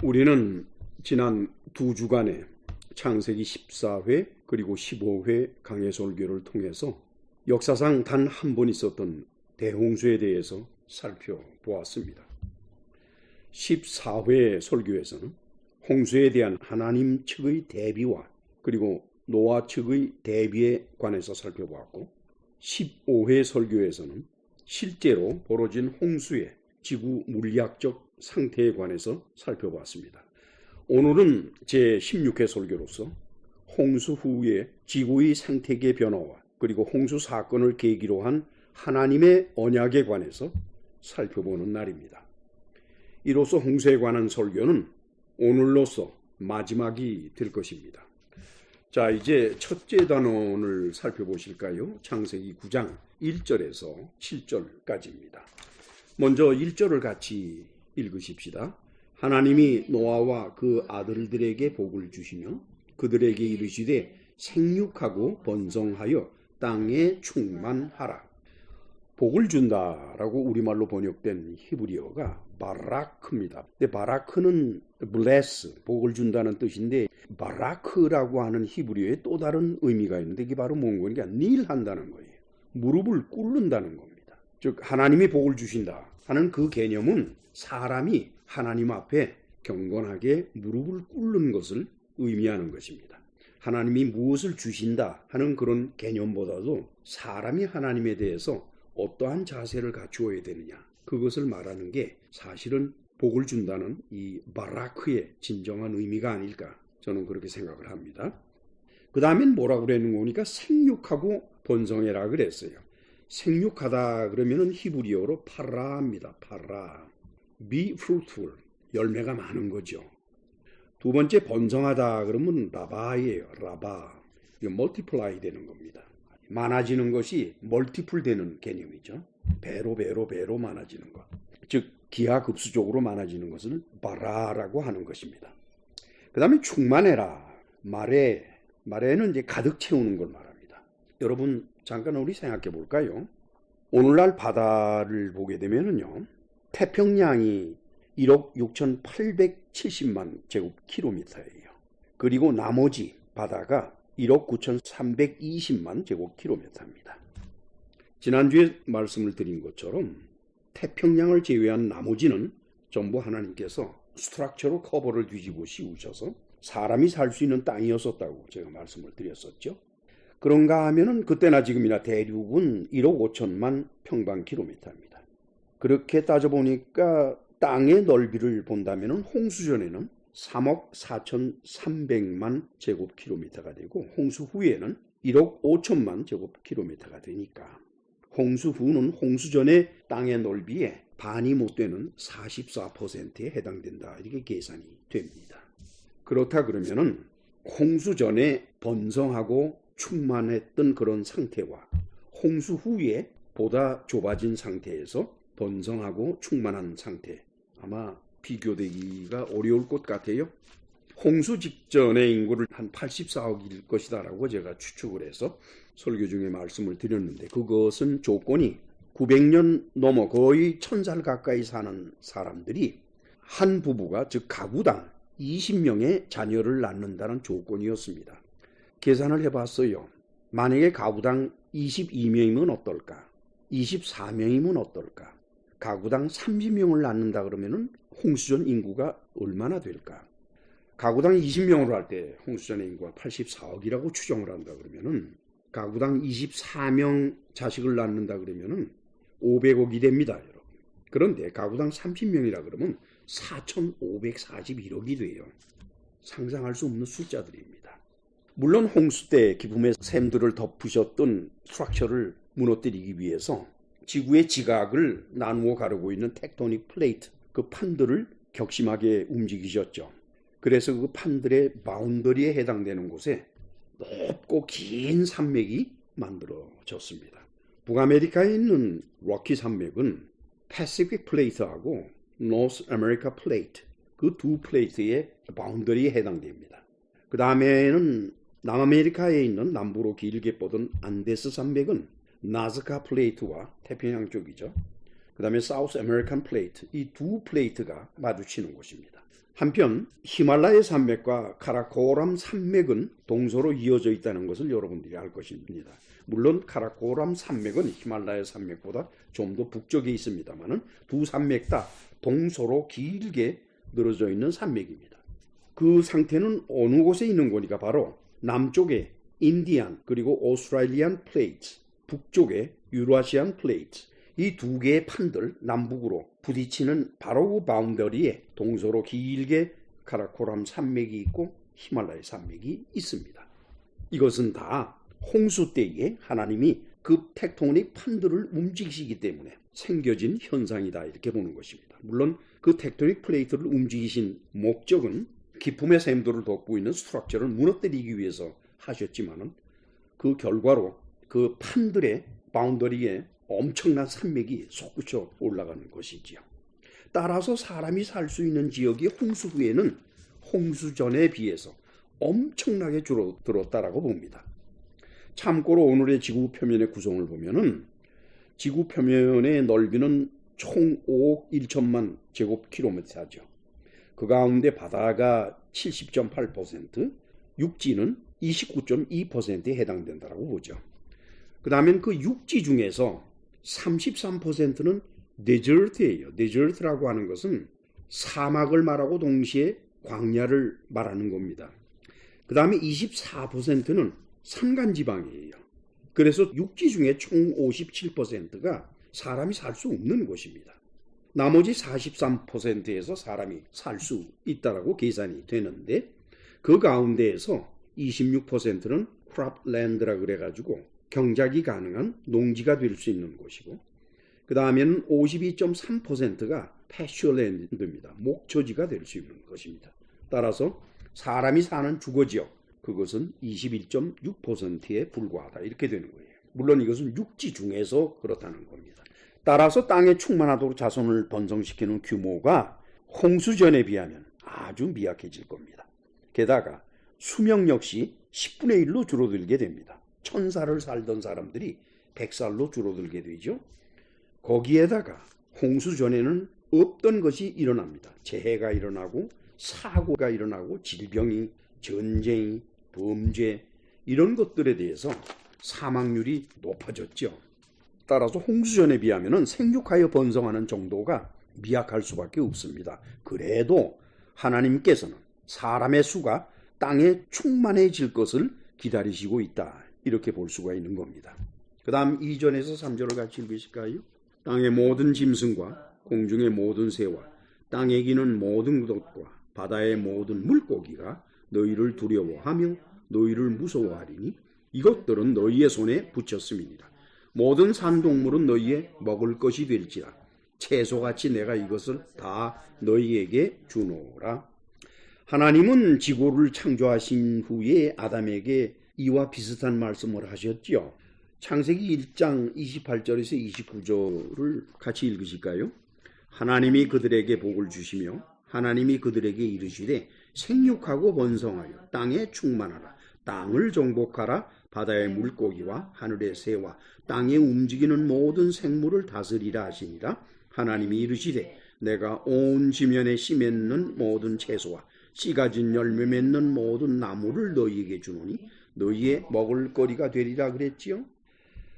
우리는 지난 두 주간의 창세기 14회 그리고 15회 강해 설교를 통해서 역사상 단 한 번 있었던 대홍수에 대해서 살펴보았습니다. 14회 설교에서는 홍수에 대한 하나님 측의 대비와 그리고 노아 측의 대비에 관해서 살펴보았고, 15회 설교에서는 실제로 벌어진 홍수의 지구 물리학적 상태에 관해서 살펴보았습니다. 오늘은 제16회 설교로서 홍수 후의 지구의 생태계 변화와 그리고 홍수 사건을 계기로 한 하나님의 언약에 관해서 살펴보는 날입니다. 이로써 홍수에 관한 설교는 오늘로서 마지막이 될 것입니다. 자, 이제 첫째 단원을 살펴보실까요? 창세기 9장 1절에서 7절까지입니다. 먼저 1절을 같이 읽으십시다. 하나님이 노아와 그 아들들에게 복을 주시며 그들에게 이르시되 생육하고 번성하여 땅에 충만하라. 복을 준다라고 우리말로 번역된 히브리어가 바라크입니다. 근데 바라크는 bless, 복을 준다는 뜻인데, 바라크라고 하는 히브리어에 또 다른 의미가 있는데 이게 바로 뭔가 닐한다는 거예요. 무릎을 꿇는다는 겁니다. 즉 하나님이 복을 주신다 하는 그 개념은 사람이 하나님 앞에 경건하게 무릎을 꿇는 것을 의미하는 것입니다. 하나님이 무엇을 주신다 하는 그런 개념보다도 사람이 하나님에 대해서 어떠한 자세를 갖추어야 되느냐, 그것을 말하는 게 사실은 복을 준다는 이 바라크의 진정한 의미가 아닐까, 저는 그렇게 생각을 합니다. 그 다음엔 뭐라고 그러는 거니까 생육하고 번성해라 그랬어요. 생육하다 그러면은 히브리어로 파라입니다. 파라. Be fruitful. 열매가 많은 거죠. 두 번째 번성하다 그러면 라바예요. 라바. 이거 multiply 되는 겁니다. 많아지는 것이 멀티플 되는 개념이죠. 배로 많아지는 것. 즉 기하급수적으로 많아지는 것을 바라라고 하는 것입니다. 그 다음에 충만해라. 말에는 이제 가득 채우는 걸 말합니다. 여러분 잠깐 우리 생각해 볼까요? 오늘날 바다를 보게 되면은요, 태평양이 1억 6,870만 제곱킬로미터예요. 그리고 나머지 바다가 1억 9,320만 제곱킬로미터입니다. 지난주에 말씀을 드린 것처럼 태평양을 제외한 나머지는 전부 하나님께서 스트럭처로 커버를 뒤집어 씌우셔서 사람이 살 수 있는 땅이었었다고 제가 말씀을 드렸었죠. 그런가 하면은 그때나 지금이나 대륙은 1억 5천만 평방킬로미터입니다. 그렇게 따져보니까 땅의 넓이를 본다면은 홍수 전에는 3억 4,300만 제곱킬로미터가 되고 홍수 후에는 1억 5천만 제곱킬로미터가 되니까 홍수 후는 홍수 전의 땅의 넓이의 반이 못 되는 44%에 해당된다, 이렇게 계산이 됩니다. 그렇다 그러면은 홍수 전에 번성하고 충만했던 그런 상태와 홍수 후에 보다 좁아진 상태에서 번성하고 충만한 상태, 아마 비교되기가 어려울 것 같아요. 홍수 직전의 인구를 한 84억일 것이다 라고 제가 추측을 해서 설교 중에 말씀을 드렸는데, 그것은 조건이 900년 넘어 거의 1000살 가까이 사는 사람들이 한 부부가, 즉 가구당 20명의 자녀를 낳는다는 조건이었습니다. 계산을 해봤어요. 만약에 가구당 22명이면 어떨까? 24명이면 어떨까? 가구당 30명을 낳는다 그러면은 홍수전 인구가 얼마나 될까? 가구당 20명으로 할 때 홍수전의 인구가 84억이라고 추정을 한다 그러면은 가구당 24명 자식을 낳는다 그러면은 500억이 됩니다, 여러분. 그런데 가구당 30명이라 그러면 4,541억이 돼요. 상상할 수 없는 숫자들입니다. 물론 홍수 때 기품의 샘들을 덮으셨던 스트럭처를 무너뜨리기 위해서 지구의 지각을 나누어 가르고 있는 텍토닉 플레이트, 그 판들을 격심하게 움직이셨죠. 그래서 그 판들의 바운더리에 해당되는 곳에 높고 긴 산맥이 만들어졌습니다. 북아메리카에 있는 로키 산맥은 패시픽 플레이트하고 노스 아메리카 플레이트, 그 두 플레이트의 바운더리에 해당됩니다. 그 다음에는 남아메리카에 있는 남부로 길게 뻗은 안데스 산맥은 나즈카 플레이트와 태평양 쪽이죠. 그 다음에 사우스 아메리칸 플레이트, 이 두 플레이트가 마주치는 곳입니다. 한편 히말라야 산맥과 카라코람 산맥은 동서로 이어져 있다는 것을 여러분들이 알 것입니다. 물론 카라코람 산맥은 히말라야 산맥보다 좀 더 북쪽에 있습니다만 두 산맥 다 동서로 길게 늘어져 있는 산맥입니다. 그 상태는 어느 곳에 있는 거니까 바로 남쪽에 인디안 그리고 오스트레일리안 플레이트, 북쪽에 유라시안 플레이트, 이 두 개의 판들 남북으로 부딪히는 바로 그 바운더리에 동서로 길게 카라코람 산맥이 있고 히말라야 산맥이 있습니다. 이것은 다 홍수 때에 하나님이 그 텍토닉 판들을 움직이시기 때문에 생겨진 현상이다 이렇게 보는 것입니다. 물론 그 텍토닉 플레이트를 움직이신 목적은 기품의 샘도를 덮고 있는 스트럭처를 무너뜨리기 위해서 하셨지만은 그 결과로 그 판들의 바운더리에 엄청난 산맥이 솟구쳐 올라가는 것이지요. 따라서 사람이 살 수 있는 지역이 홍수 후에는 홍수 전에 비해서 엄청나게 줄어들었다라고 봅니다. 참고로 오늘의 지구 표면의 구성을 보면은 지구 표면의 넓이는 총 5억 1천만 제곱킬로미터죠. 그 가운데 바다가 70.8%, 육지는 29.2%에 해당된다고 보죠. 그 다음에 그 육지 중에서 33%는 데저트예요. 데저트라고 하는 것은 사막을 말하고 동시에 광야를 말하는 겁니다. 그 다음에 24%는 산간지방이에요. 그래서 육지 중에 총 57%가 사람이 살 수 없는 곳입니다. 나머지 43%에서 사람이 살 수 있다라고 계산이 되는데 그 가운데에서 26%는 크롭랜드라 그래가지고 경작이 가능한 농지가 될 수 있는 곳이고 그 다음에는 52.3%가 패슈어랜드입니다. 목초지가 될 수 있는 것입니다. 따라서 사람이 사는 주거지역 그것은 21.6%에 불과하다 이렇게 되는 거예요. 물론 이것은 육지 중에서 그렇다는 겁니다. 따라서 땅에 충만하도록 자손을 번성시키는 규모가 홍수전에 비하면 아주 미약해질 겁니다. 게다가 수명 역시 10분의 1로 줄어들게 됩니다. 1000살을 살던 사람들이 100살로 줄어들게 되죠. 거기에다가 홍수 전에는 없던 것이 일어납니다. 재해가 일어나고 사고가 일어나고 질병이, 전쟁이, 범죄 이런 것들에 대해서 사망률이 높아졌죠. 따라서 홍수 전에 비하면 생육하여 번성하는 정도가 미약할 수밖에 없습니다. 그래도 하나님께서는 사람의 수가 땅에 충만해질 것을 기다리시고 있다. 이렇게 볼 수가 있는 겁니다. 그 다음 2절에서 3절을 같이 읽으실까요? 땅의 모든 짐승과 공중의 모든 새와 땅에 기는 모든 것과 바다의 모든 물고기가 너희를 두려워하며 너희를 무서워하리니 이것들은 너희의 손에 붙였음이니라. 모든 산동물은 너희의 먹을 것이 될지라. 채소같이 내가 이것을 다 너희에게 주노라. 하나님은 지구를 창조하신 후에 아담에게 이와 비슷한 말씀을 하셨지요. 창세기 1장 28절에서 29절을 같이 읽으실까요? 하나님이 그들에게 복을 주시며 하나님이 그들에게 이르시되 생육하고 번성하여 땅에 충만하라. 땅을 정복하라. 바다의 물고기와 하늘의 새와 땅에 움직이는 모든 생물을 다스리라 하시니라. 하나님이 이르시되 내가 온 지면에 씨 맺는 모든 채소와 씨 가진 열매 맺는 모든 나무를 너희에게 주노니 너희의 먹을 거리가 되리라 그랬지요.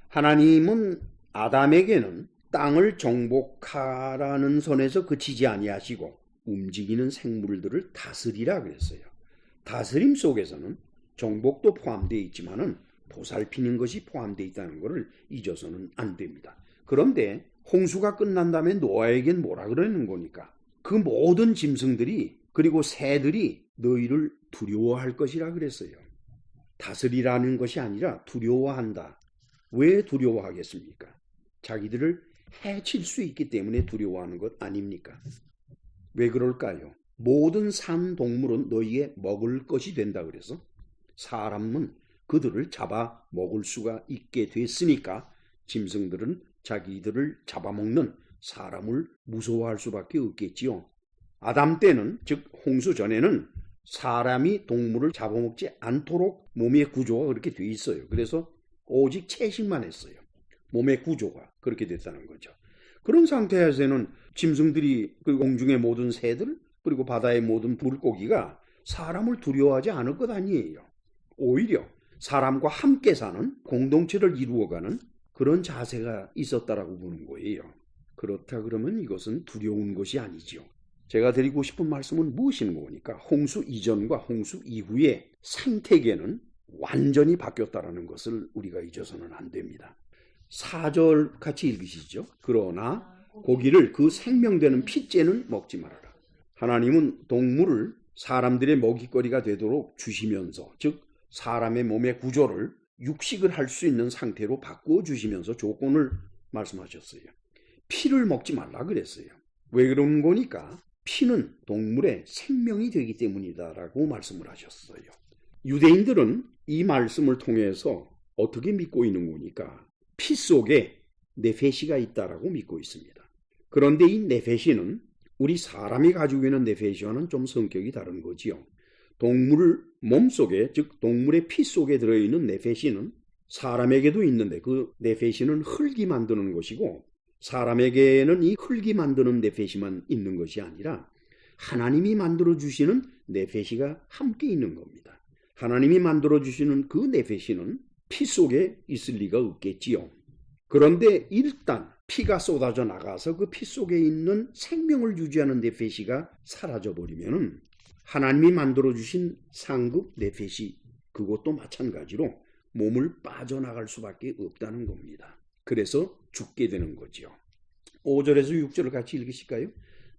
하나님은 아담에게는 땅을 정복하라는 선에서 그치지 아니하시고 움직이는 생물들을 다스리라 그랬어요. 다스림 속에서는 정복도 포함되어 있지만은 보살피는 것이 포함되어 있다는 것을 잊어서는 안 됩니다. 그런데 홍수가 끝난 다음에 노아에겐 뭐라 그러는 거니까? 그 모든 짐승들이 그리고 새들이 너희를 두려워할 것이라 그랬어요. 다스리라는 것이 아니라 두려워한다. 왜 두려워하겠습니까? 자기들을 해칠 수 있기 때문에 두려워하는 것 아닙니까? 왜 그럴까요? 모든 산 동물은 너희의 먹을 것이 된다 그래서 사람은 그들을 잡아 먹을 수가 있게 됐으니까 짐승들은 자기들을 잡아먹는 사람을 무서워할 수밖에 없겠지요. 아담 때는 즉 홍수 전에는 사람이 동물을 잡아먹지 않도록 몸의 구조가 그렇게 돼 있어요. 그래서 오직 채식만 했어요. 몸의 구조가 그렇게 됐다는 거죠. 그런 상태에서는 짐승들이 그 공중의 모든 새들 그리고 바다의 모든 물고기가 사람을 두려워하지 않을 것 아니에요. 오히려 사람과 함께 사는 공동체를 이루어가는 그런 자세가 있었다라고 보는 거예요. 그렇다 그러면 이것은 두려운 것이 아니지요. 제가 드리고 싶은 말씀은 무엇인가? 홍수 이전과 홍수 이후의 생태계는 완전히 바뀌었다라는 것을 우리가 잊어서는 안 됩니다. 4절 같이 읽으시죠. 그러나 고기를 그 생명되는 피째는 먹지 말아라. 하나님은 동물을 사람들의 먹잇거리가 되도록 주시면서, 즉 사람의 몸의 구조를 육식을 할 수 있는 상태로 바꾸어 주시면서 조건을 말씀하셨어요. 피를 먹지 말라 그랬어요. 왜 그런 거니까? 피는 동물의 생명이 되기 때문이다라고 말씀을 하셨어요. 유대인들은 이 말씀을 통해서 어떻게 믿고 있는 거니까? 피 속에 네페시가 있다라고 믿고 있습니다. 그런데 이 네페시는 우리 사람이 가지고 있는 네페시와는 좀 성격이 다른 거지요. 동물 몸속에, 즉 동물의 피 속에 들어있는 네페시는 사람에게도 있는데 그 네페시는 흙이 만드는 것이고, 사람에게는 이 흙이 만드는 네페시만 있는 것이 아니라 하나님이 만들어주시는 네페시가 함께 있는 겁니다. 하나님이 만들어주시는 그 네페시는 피 속에 있을 리가 없겠지요. 그런데 일단 피가 쏟아져 나가서 그 피 속에 있는 생명을 유지하는 네페시가 사라져버리면 하나님이 만들어주신 상급 네페시, 그것도 마찬가지로 몸을 빠져나갈 수밖에 없다는 겁니다. 그래서 죽게 되는 거죠. 5절에서 6절을 같이 읽으실까요?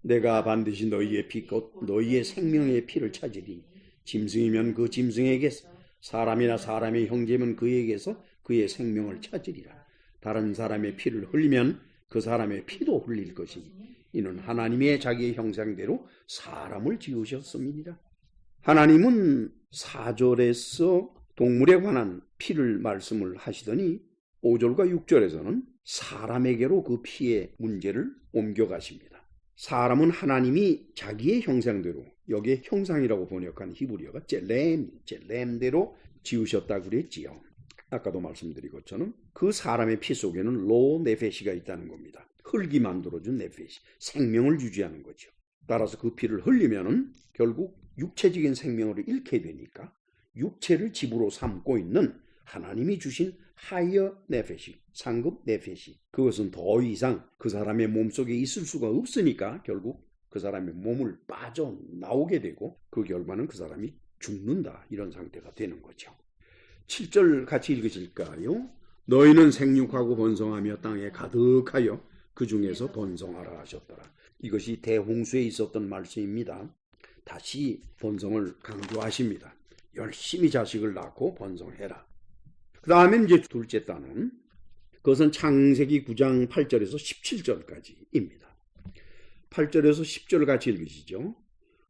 내가 반드시 너희의 피 곧 너희의 생명의 피를 찾으리. 짐승이면 그 짐승에게서, 사람이나 사람의 형제면 그에게서 그의 생명을 찾으리라. 다른 사람의 피를 흘리면 그 사람의 피도 흘릴 것이니 이는 하나님의 자기의 형상대로 사람을 지으셨습니다. 하나님은 4절에서 동물에 관한 피를 말씀을 하시더니 5절과 6절에서는 사람에게로 그 피의 문제를 옮겨가십니다. 사람은 하나님이 자기의 형상대로, 여기에 형상이라고 번역한 히브리어가 젤렘대로 지으셨다고 그랬지요. 아까도 말씀드린 것처럼 그 사람의 피 속에는 로 네페시가 있다는 겁니다. 흙이 만들어준 네페시, 생명을 유지하는 거죠. 따라서 그 피를 흘리면 결국 육체적인 생명을 잃게 되니까 육체를 집으로 삼고 있는 하나님이 주신 하이어 네페시, 상급 네페시, 그것은 더 이상 그 사람의 몸속에 있을 수가 없으니까 결국 그 사람의 몸을 빠져나오게 되고 그 결과는 그 사람이 죽는다, 이런 상태가 되는 거죠. 7절 같이 읽으실까요? 너희는 생육하고 번성하며 땅에 가득하여 그 중에서 번성하라 하셨더라. 이것이 대홍수에 있었던 말씀입니다. 다시 번성을 강조하십니다. 열심히 자식을 낳고 번성해라. 그 다음에 이제 둘째 단은, 그것은 창세기 9장 8절에서 17절까지입니다. 8절에서 10절 같이 읽으시죠.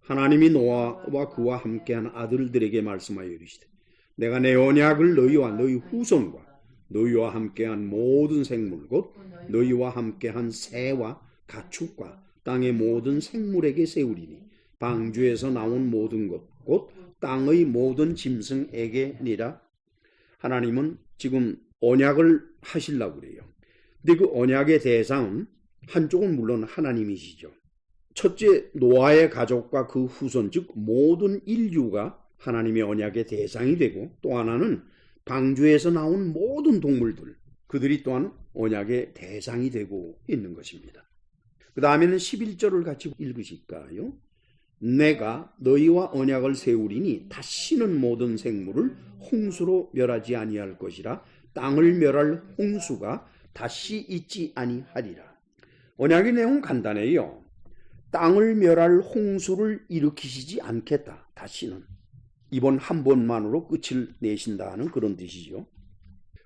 하나님이 노아와 그와 함께한 아들들에게 말씀하여 이르시되 내가 내 언약을 너희와 너희 후손과 너희와 함께한 모든 생물 곧 너희와 함께한 새와 가축과 땅의 모든 생물에게 세우리니 방주에서 나온 모든 것 곧 땅의 모든 짐승에게니라. 하나님은 지금 언약을 하시려고 그래요. 근데 그 언약의 대상은 한쪽은 물론 하나님이시죠. 첫째, 노아의 가족과 그 후손, 즉 모든 인류가 하나님의 언약의 대상이 되고, 또 하나는 방주에서 나온 모든 동물들, 그들이 또한 언약의 대상이 되고 있는 것입니다. 그 다음에는 11절을 같이 읽으실까요? 내가 너희와 언약을 세우리니 다시는 모든 생물을 홍수로 멸하지 아니할 것이라. 땅을 멸할 홍수가 다시 있지 아니하리라. 언약의 내용은 간단해요. 땅을 멸할 홍수를 일으키시지 않겠다. 다시는. 이번 한 번만으로 끝을 내신다는 그런 뜻이죠.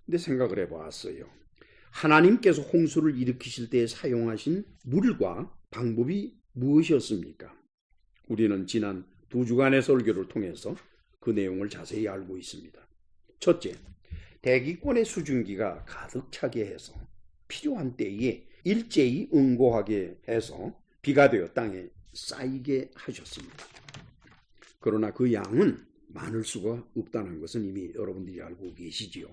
근데 생각을 해봤어요. 하나님께서 홍수를 일으키실 때 사용하신 물과 방법이 무엇이었습니까? 우리는 지난 2주간의 설교를 통해서 그 내용을 자세히 알고 있습니다. 첫째, 대기권의 수증기가 가득 차게 해서 필요한 때에 일제히 응고하게 해서 비가 되어 땅에 쌓이게 하셨습니다. 그러나 그 양은 많을 수가 없다는 것은 이미 여러분들이 알고 계시지요.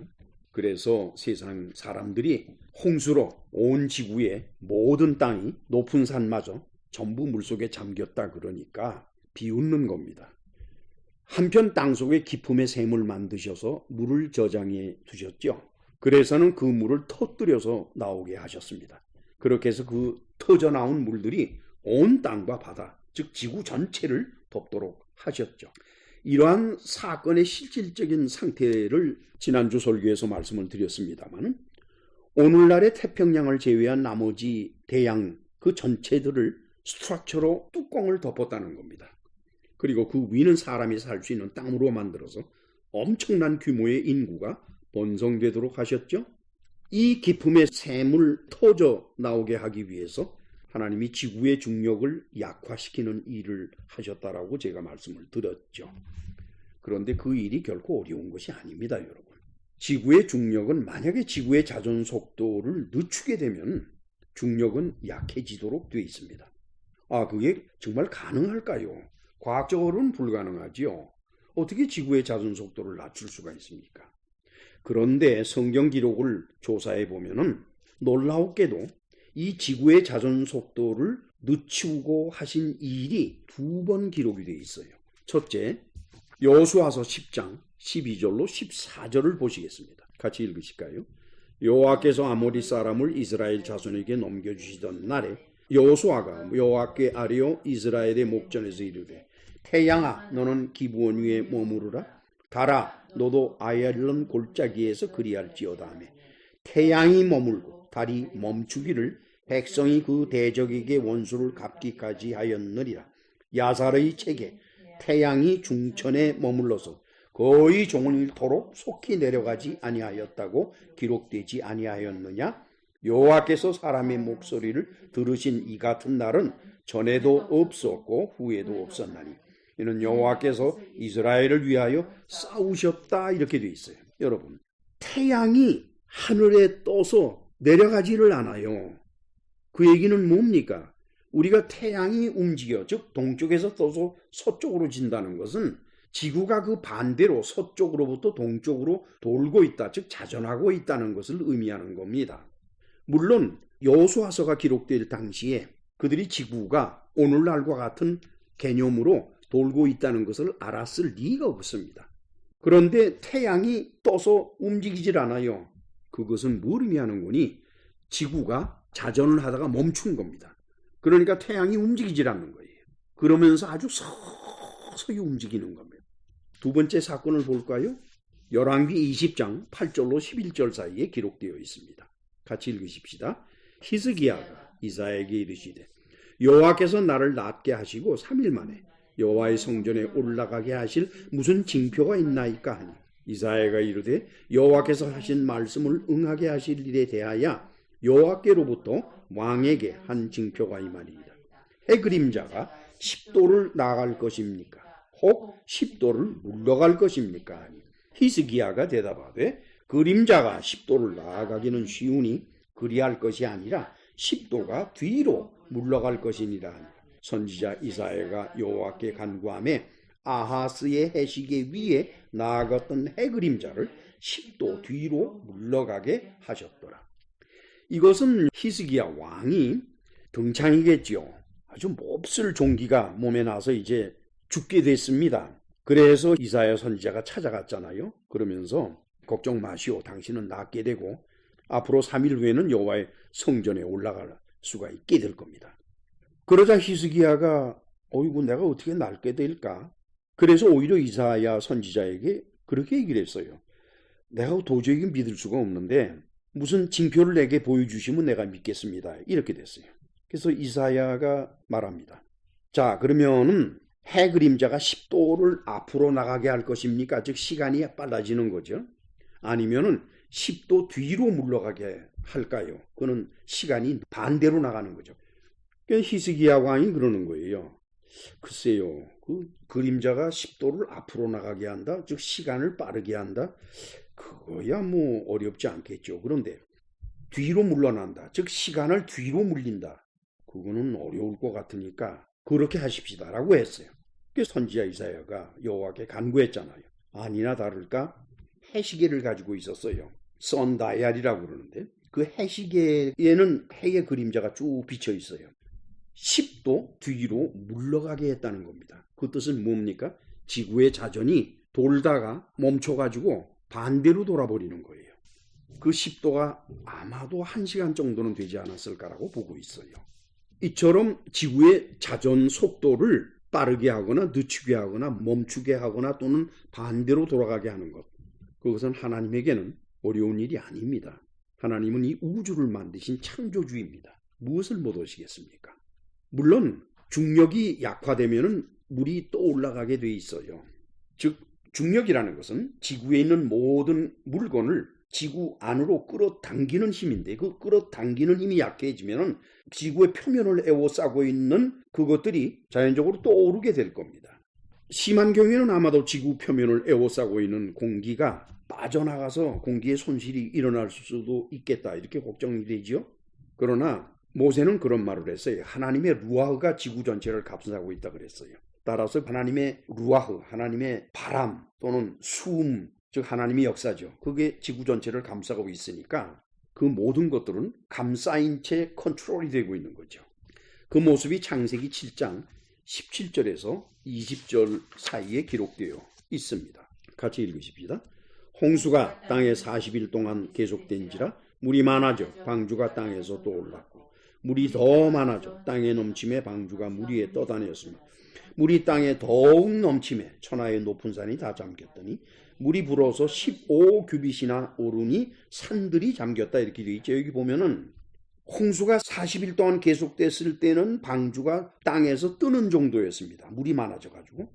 그래서 세상 사람들이 홍수로 온 지구의 모든 땅이, 높은 산마저 전부 물속에 잠겼다 그러니까 비웃는 겁니다. 한편 땅속에 기품의 샘을 만드셔서 물을 저장해 두셨죠. 그래서는 그 물을 터뜨려서 나오게 하셨습니다. 그렇게 해서 그 터져 나온 물들이 온 땅과 바다, 즉 지구 전체를 덮도록 하셨죠. 이러한 사건의 실질적인 상태를 지난주 설교에서 말씀을 드렸습니다만 오늘날의 태평양을 제외한 나머지 대양 그 전체들을 스트럭처로 뚜껑을 덮었다는 겁니다. 그리고 그 위는 사람이 살 수 있는 땅으로 만들어서 엄청난 규모의 인구가 번성되도록 하셨죠. 이 기품의 샘을 터져 나오게 하기 위해서 하나님이 지구의 중력을 약화시키는 일을 하셨다라고 제가 말씀을 드렸죠. 그런데 그 일이 결코 어려운 것이 아닙니다, 여러분. 지구의 중력은 만약에 지구의 자전 속도를 늦추게 되면 중력은 약해지도록 되어 있습니다. 그게 정말 가능할까요? 과학적으로는 불가능하지요. 어떻게 지구의 자전 속도를 낮출 수가 있습니까? 그런데 성경 기록을 조사해 보면은 놀라웠게도 이 지구의 자전 속도를 늦추고 하신 일이 2번 기록이 되어 있어요. 첫째, 여호수아서 10장 12절로 14절을 보시겠습니다. 같이 읽으실까요? 여호와께서 아모리 사람을 이스라엘 자손에게 넘겨주시던 날에 여호수아가 여호와께 아뢰어 이스라엘의 목전에서 이르되 태양아 너는 기브온 위에 머무르라. 달아 너도 아얄론 골짜기에서 그리할지어다 하며 태양이 머물고 달이 멈추기를 백성이 그 대적에게 원수를 갚기까지 하였느니라. 야살의 책에 태양이 중천에 머물러서 거의 종일토록 속히 내려가지 아니하였다고 기록되지 아니하였느냐? 여호와께서 사람의 목소리를 들으신 이 같은 날은 전에도 없었고 후에도 없었나니 이는 여호와께서 이스라엘을 위하여 싸우셨다 이렇게 돼 있어요. 여러분, 태양이 하늘에 떠서 내려가지를 않아요. 그 얘기는 뭡니까? 우리가 태양이 움직여, 즉 동쪽에서 떠서 서쪽으로 진다는 것은 지구가 그 반대로 서쪽으로부터 동쪽으로 돌고 있다, 즉 자전하고 있다는 것을 의미하는 겁니다. 물론 여호수아서가 기록될 당시에 그들이 지구가 오늘날과 같은 개념으로 돌고 있다는 것을 알았을 리가 없습니다. 그런데 태양이 떠서 움직이질 않아요. 그것은 뭘 의미하는 거니? 지구가 자전을 하다가 멈춘 겁니다. 그러니까 태양이 움직이질 않는 거예요. 그러면서 아주 서서히 움직이는 겁니다. 두 번째 사건을 볼까요? 열왕기 20장 8절로 11절 사이에 기록되어 있습니다. 같이 읽으십시다. 히스기야가 이사야에게 이르시되 여호와께서 나를 낫게 하시고 3일 만에 여호와의 성전에 올라가게 하실 무슨 징표가 있나이까 하니 이사야가 이르되 여호와께서 하신 말씀을 응하게 하실 일에 대하여 여호와께로부터 왕에게 한 징표가 이말이니라. 해 그림자가 10도를 나아갈 것입니까? 혹 10도를 물러갈 것입니까? 하니 히스기야가 대답하되 그림자가 10도를 나아가기는 쉬우니 그리할 것이 아니라 10도가 뒤로 물러갈 것이니라 하니 선지자 이사야가 여호와께 간구하며 아하스의 해시계 위에 나아갔던 해 그림자를 10도 뒤로 물러가게 하셨더라. 이것은 히스기야 왕이 등창이겠죠. 아주 몹쓸 종기가 몸에 나서 이제 죽게 됐습니다. 그래서 이사야 선지자가 찾아갔잖아요. 그러면서 걱정 마시오. 당신은 낫게 되고 앞으로 3일 후에는 여호와의 성전에 올라갈 수가 있게 될 겁니다. 그러자 히스기야가 어이구 내가 어떻게 낫게 될까? 그래서 오히려 이사야 선지자에게 그렇게 얘기를 했어요. 내가 도저히 믿을 수가 없는데 무슨 징표를 내게 보여주시면 내가 믿겠습니다. 이렇게 됐어요. 그래서 이사야가 말합니다. 자, 그러면은 해 그림자가 10도를 앞으로 나가게 할 것입니까? 즉 시간이 빨라지는 거죠. 아니면은 10도 뒤로 물러가게 할까요? 그는 시간이 반대로 나가는 거죠. 히스기야 왕이 그러는 거예요. 글쎄요, 그 그림자가 10도를 앞으로 나가게 한다, 즉 시간을 빠르게 한다. 그거야 뭐 어렵지 않겠죠. 그런데 뒤로 물러난다, 즉 시간을 뒤로 물린다. 그거는 어려울 것 같으니까 그렇게 하십시다라고 했어요. 그래서 선지자 이사야가 여호와께 간구했잖아요. 아니나 다를까 해시계를 가지고 있었어요. 선다이알이라고 그러는데 그 해시계에는 해의 그림자가 쭉 비쳐 있어요. 10도 뒤로 물러가게 했다는 겁니다. 그 뜻은 뭡니까? 지구의 자전이 돌다가 멈춰가지고 반대로 돌아버리는 거예요. 그 10도가 아마도 1시간 정도는 되지 않았을까라고 보고 있어요. 이처럼 지구의 자전 속도를 빠르게 하거나 늦추게 하거나 멈추게 하거나 또는 반대로 돌아가게 하는 것, 그것은 하나님에게는 어려운 일이 아닙니다. 하나님은 이 우주를 만드신 창조주입니다. 무엇을 못 하시겠습니까? 물론 중력이 약화되면 물이 또 올라가게 돼 있어요. 즉 중력이라는 것은 지구에 있는 모든 물건을 지구 안으로 끌어당기는 힘인데, 그 끌어당기는 힘이 약해지면 지구의 표면을 에워싸고 있는 그것들이 자연적으로 또 오르게 될 겁니다. 심한 경우에는 아마도 지구 표면을 에워싸고 있는 공기가 빠져나가서 공기의 손실이 일어날 수도 있겠다, 이렇게 걱정이 되죠. 그러나 모세는 그런 말을 했어요. 하나님의 루아흐가 지구 전체를 감싸고 있다 그랬어요. 따라서 하나님의 루아흐, 하나님의 바람 또는 수음, 즉 하나님의 역사죠. 그게 지구 전체를 감싸고 있으니까 그 모든 것들은 감싸인 채 컨트롤이 되고 있는 거죠. 그 모습이 창세기 7장 17절에서 20절 사이에 기록되어 있습니다. 같이 읽으십시다. 홍수가 땅에 40일 동안 계속된지라 물이 많아져 방주가 땅에서 떠올랐고 물이 더 많아져 땅에 넘침에 방주가 물 위에 떠다녔으며 물이 땅에 더욱 넘침에 천하의 높은 산이 다 잠겼더니 물이 불어서 15규빗이나 오르니 산들이 잠겼다, 이렇게 되어 있죠. 여기 보면은 홍수가 40일 동안 계속됐을 때는 방주가 땅에서 뜨는 정도였습니다. 물이 많아져가지고.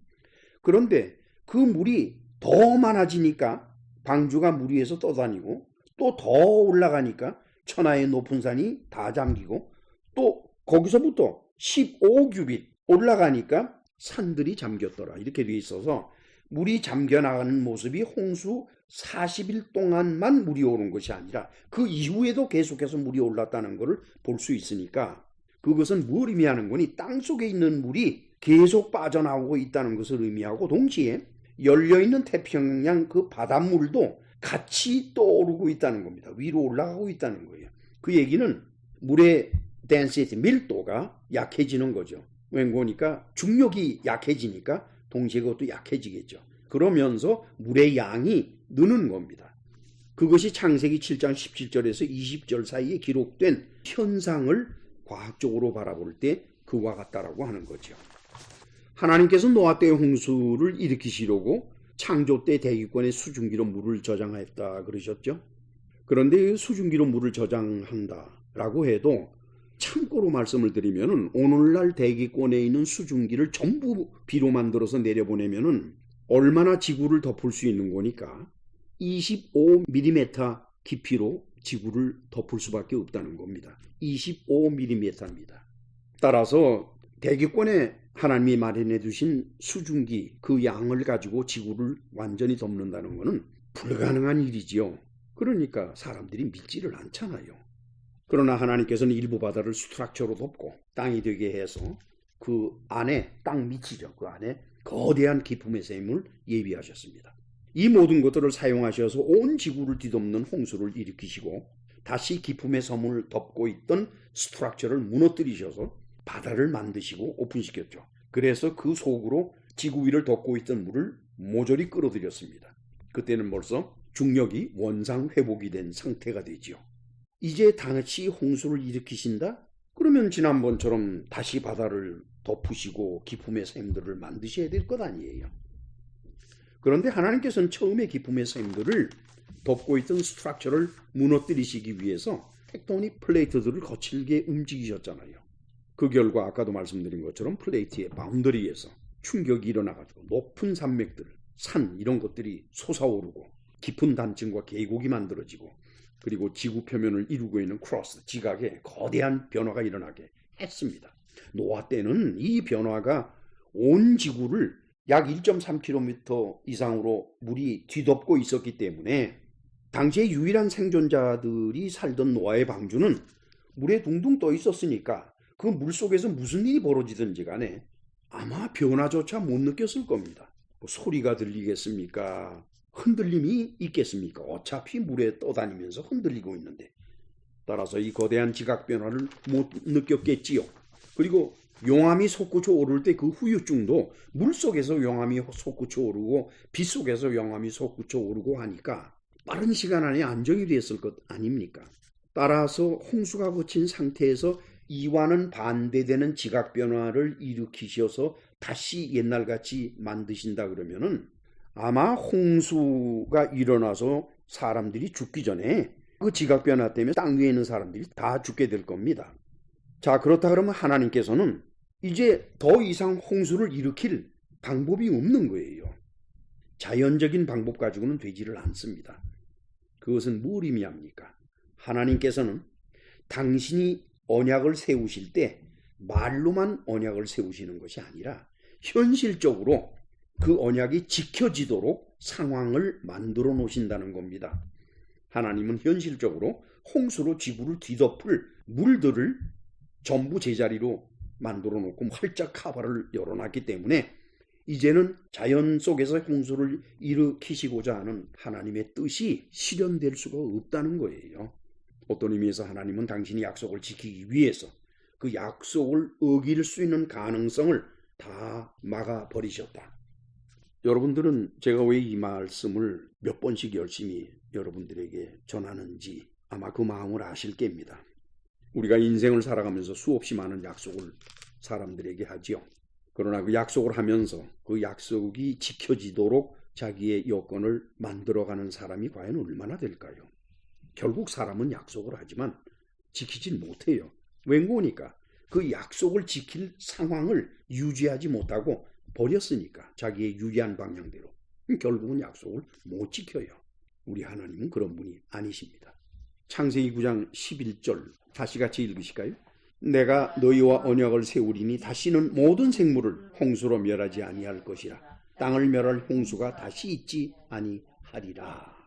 그런데 그 물이 더 많아지니까 방주가 물 위에서 떠다니고 또 더 올라가니까 천하의 높은 산이 다 잠기고 또 거기서부터 15규빗 올라가니까 산들이 잠겼더라, 이렇게 돼 있어서 물이 잠겨나가는 모습이 홍수 40일 동안만 물이 오른 것이 아니라 그 이후에도 계속해서 물이 올랐다는 것을 볼 수 있으니까 그것은 뭘 의미하는 거니? 땅속에 있는 물이 계속 빠져나오고 있다는 것을 의미하고 동시에 열려있는 태평양 그 바닷물도 같이 떠오르고 있다는 겁니다. 위로 올라가고 있다는 거예요. 그 얘기는 물의 덴시티, 밀도가 약해지는 거죠. 왠고니까 중력이 약해지니까 동시에 그것도 약해지겠죠. 그러면서 물의 양이 느는 겁니다. 그것이 창세기 7장 17절에서 20절 사이에 기록된 현상을 과학적으로 바라볼 때 그와 같다라고 하는 거죠. 하나님께서 노아 때의 홍수를 일으키시려고 창조 때 대기권의 수증기로 물을 저장했다 그러셨죠. 그런데 수증기로 물을 저장한다라고 해도 참고로 말씀을 드리면 오늘날 대기권에 있는 수증기를 전부 비로 만들어서 내려보내면 얼마나 지구를 덮을 수 있는 거니까 25mm 깊이로 지구를 덮을 수밖에 없다는 겁니다. 25mm입니다. 따라서 대기권에 하나님이 마련해 두신 수증기 그 양을 가지고 지구를 완전히 덮는다는 것은 불가능한 일이지요. 그러니까 사람들이 믿지를 않잖아요. 그러나 하나님께서는 일부 바다를 스트럭처로 덮고 땅이 되게 해서 그 안에 땅 밑이죠. 그 안에 거대한 기품의 샘을 예비하셨습니다. 이 모든 것들을 사용하셔서 온 지구를 뒤덮는 홍수를 일으키시고 다시 기품의 섬을 덮고 있던 스트럭처를 무너뜨리셔서 바다를 만드시고 오픈시켰죠. 그래서 그 속으로 지구 위를 덮고 있던 물을 모조리 끌어들였습니다. 그때는 벌써 중력이 원상 회복이 된 상태가 되지요. 이제 다시 홍수를 일으키신다? 그러면 지난번처럼 다시 바다를 덮으시고 기품의 샘들을 만드셔야 될 것 아니에요. 그런데 하나님께서는 처음에 기품의 샘들을 덮고 있던 스트럭처를 무너뜨리시기 위해서 텍토닉 플레이트들을 거칠게 움직이셨잖아요. 그 결과 아까도 말씀드린 것처럼 플레이트의 바운더리에서 충격이 일어나가지고 높은 산맥들, 산 이런 것들이 솟아오르고 깊은 단층과 계곡이 만들어지고 그리고 지구 표면을 이루고 있는 크로스, 지각에 거대한 변화가 일어나게 했습니다. 노아 때는 이 변화가 온 지구를 약 1.3km 이상으로 물이 뒤덮고 있었기 때문에 당시에 유일한 생존자들이 살던 노아의 방주는 물에 둥둥 떠 있었으니까 그 물속에서 무슨 일이 벌어지든지 간에 아마 변화조차 못 느꼈을 겁니다. 뭐 소리가 들리겠습니까? 흔들림이 있겠습니까? 어차피 물에 떠다니면서 흔들리고 있는데. 따라서 이 거대한 지각 변화를 못 느꼈겠지요. 그리고 용암이 솟구쳐 오를 때 그 후유증도 물속에서 용암이 솟구쳐 오르고 빗속에서 용암이 솟구쳐 오르고 하니까 빠른 시간 안에 안정이 됐을 것 아닙니까? 따라서 홍수가 거친 상태에서 이와는 반대되는 지각 변화를 일으키셔서 다시 옛날같이 만드신다 그러면은 아마 홍수가 일어나서 사람들이 죽기 전에 그 지각 변화 때문에 땅 위에 있는 사람들이 다 죽게 될 겁니다. 자, 그렇다 그러면 하나님께서는 이제 더 이상 홍수를 일으킬 방법이 없는 거예요. 자연적인 방법 가지고는 되지를 않습니다. 그것은 뭘 의미합니까? 하나님께서는 당신이 언약을 세우실 때 말로만 언약을 세우시는 것이 아니라 현실적으로 그 언약이 지켜지도록 상황을 만들어 놓으신다는 겁니다. 하나님은 현실적으로 홍수로 지구를 뒤덮을 물들을 전부 제자리로 만들어 놓고 활짝 카바를 열어놨기 때문에 이제는 자연 속에서 홍수를 일으키시고자 하는 하나님의 뜻이 실현될 수가 없다는 거예요. 어떤 의미에서 하나님은 당신이 약속을 지키기 위해서 그 약속을 어길 수 있는 가능성을 다 막아버리셨다. 여러분들은 제가 왜 이 말씀을 몇 번씩 열심히 여러분들에게 전하는지 아마 그 마음을 아실 겁니다. 우리가 인생을 살아가면서 수없이 많은 약속을 사람들에게 하지요. 그러나 그 약속을 하면서 그 약속이 지켜지도록 자기의 여건을 만들어가는 사람이 과연 얼마나 될까요? 결국 사람은 약속을 하지만 지키진 못해요. 웬거니까 그 약속을 지킬 상황을 유지하지 못하고 버렸으니까 자기의 유리한 방향대로 결국은 약속을 못 지켜요. 우리 하나님은 그런 분이 아니십니다. 창세기 9장 11절 다시 같이 읽으실까요? 내가 너희와 언약을 세우리니 다시는 모든 생물을 홍수로 멸하지 아니할 것이라. 땅을 멸할 홍수가 다시 있지 아니하리라.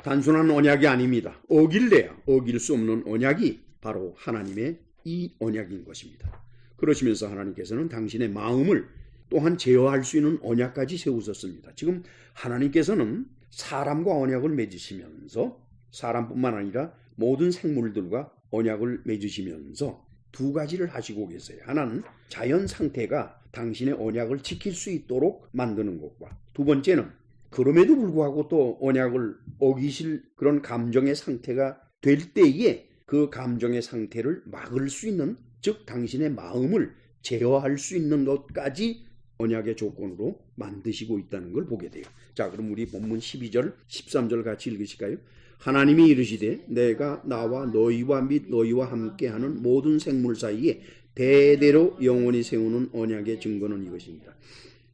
단순한 언약이 아닙니다. 어길래야 어길 수 없는 언약이 바로 하나님의 이 언약인 것입니다. 그러시면서 하나님께서는 당신의 마음을 또한 제어할 수 있는 언약까지 세우셨습니다. 지금 하나님께서는 사람과 언약을 맺으시면서 사람뿐만 아니라 모든 생물들과 언약을 맺으시면서 두 가지를 하시고 계세요. 하나는 자연 상태가 당신의 언약을 지킬 수 있도록 만드는 것과 두 번째는 그럼에도 불구하고 또 언약을 어기실 그런 감정의 상태가 될 때에 그 감정의 상태를 막을 수 있는, 즉 당신의 마음을 제어할 수 있는 것까지 언약의 조건으로 만드시고 있다는 걸 보게 돼요. 자, 그럼 우리 본문 12절, 13절 같이 읽으실까요? 하나님이 이르시되 내가 나와 너희와 및 너희와 함께하는 모든 생물 사이에 대대로 영원히 세우는 언약의 증거는 이것입니다.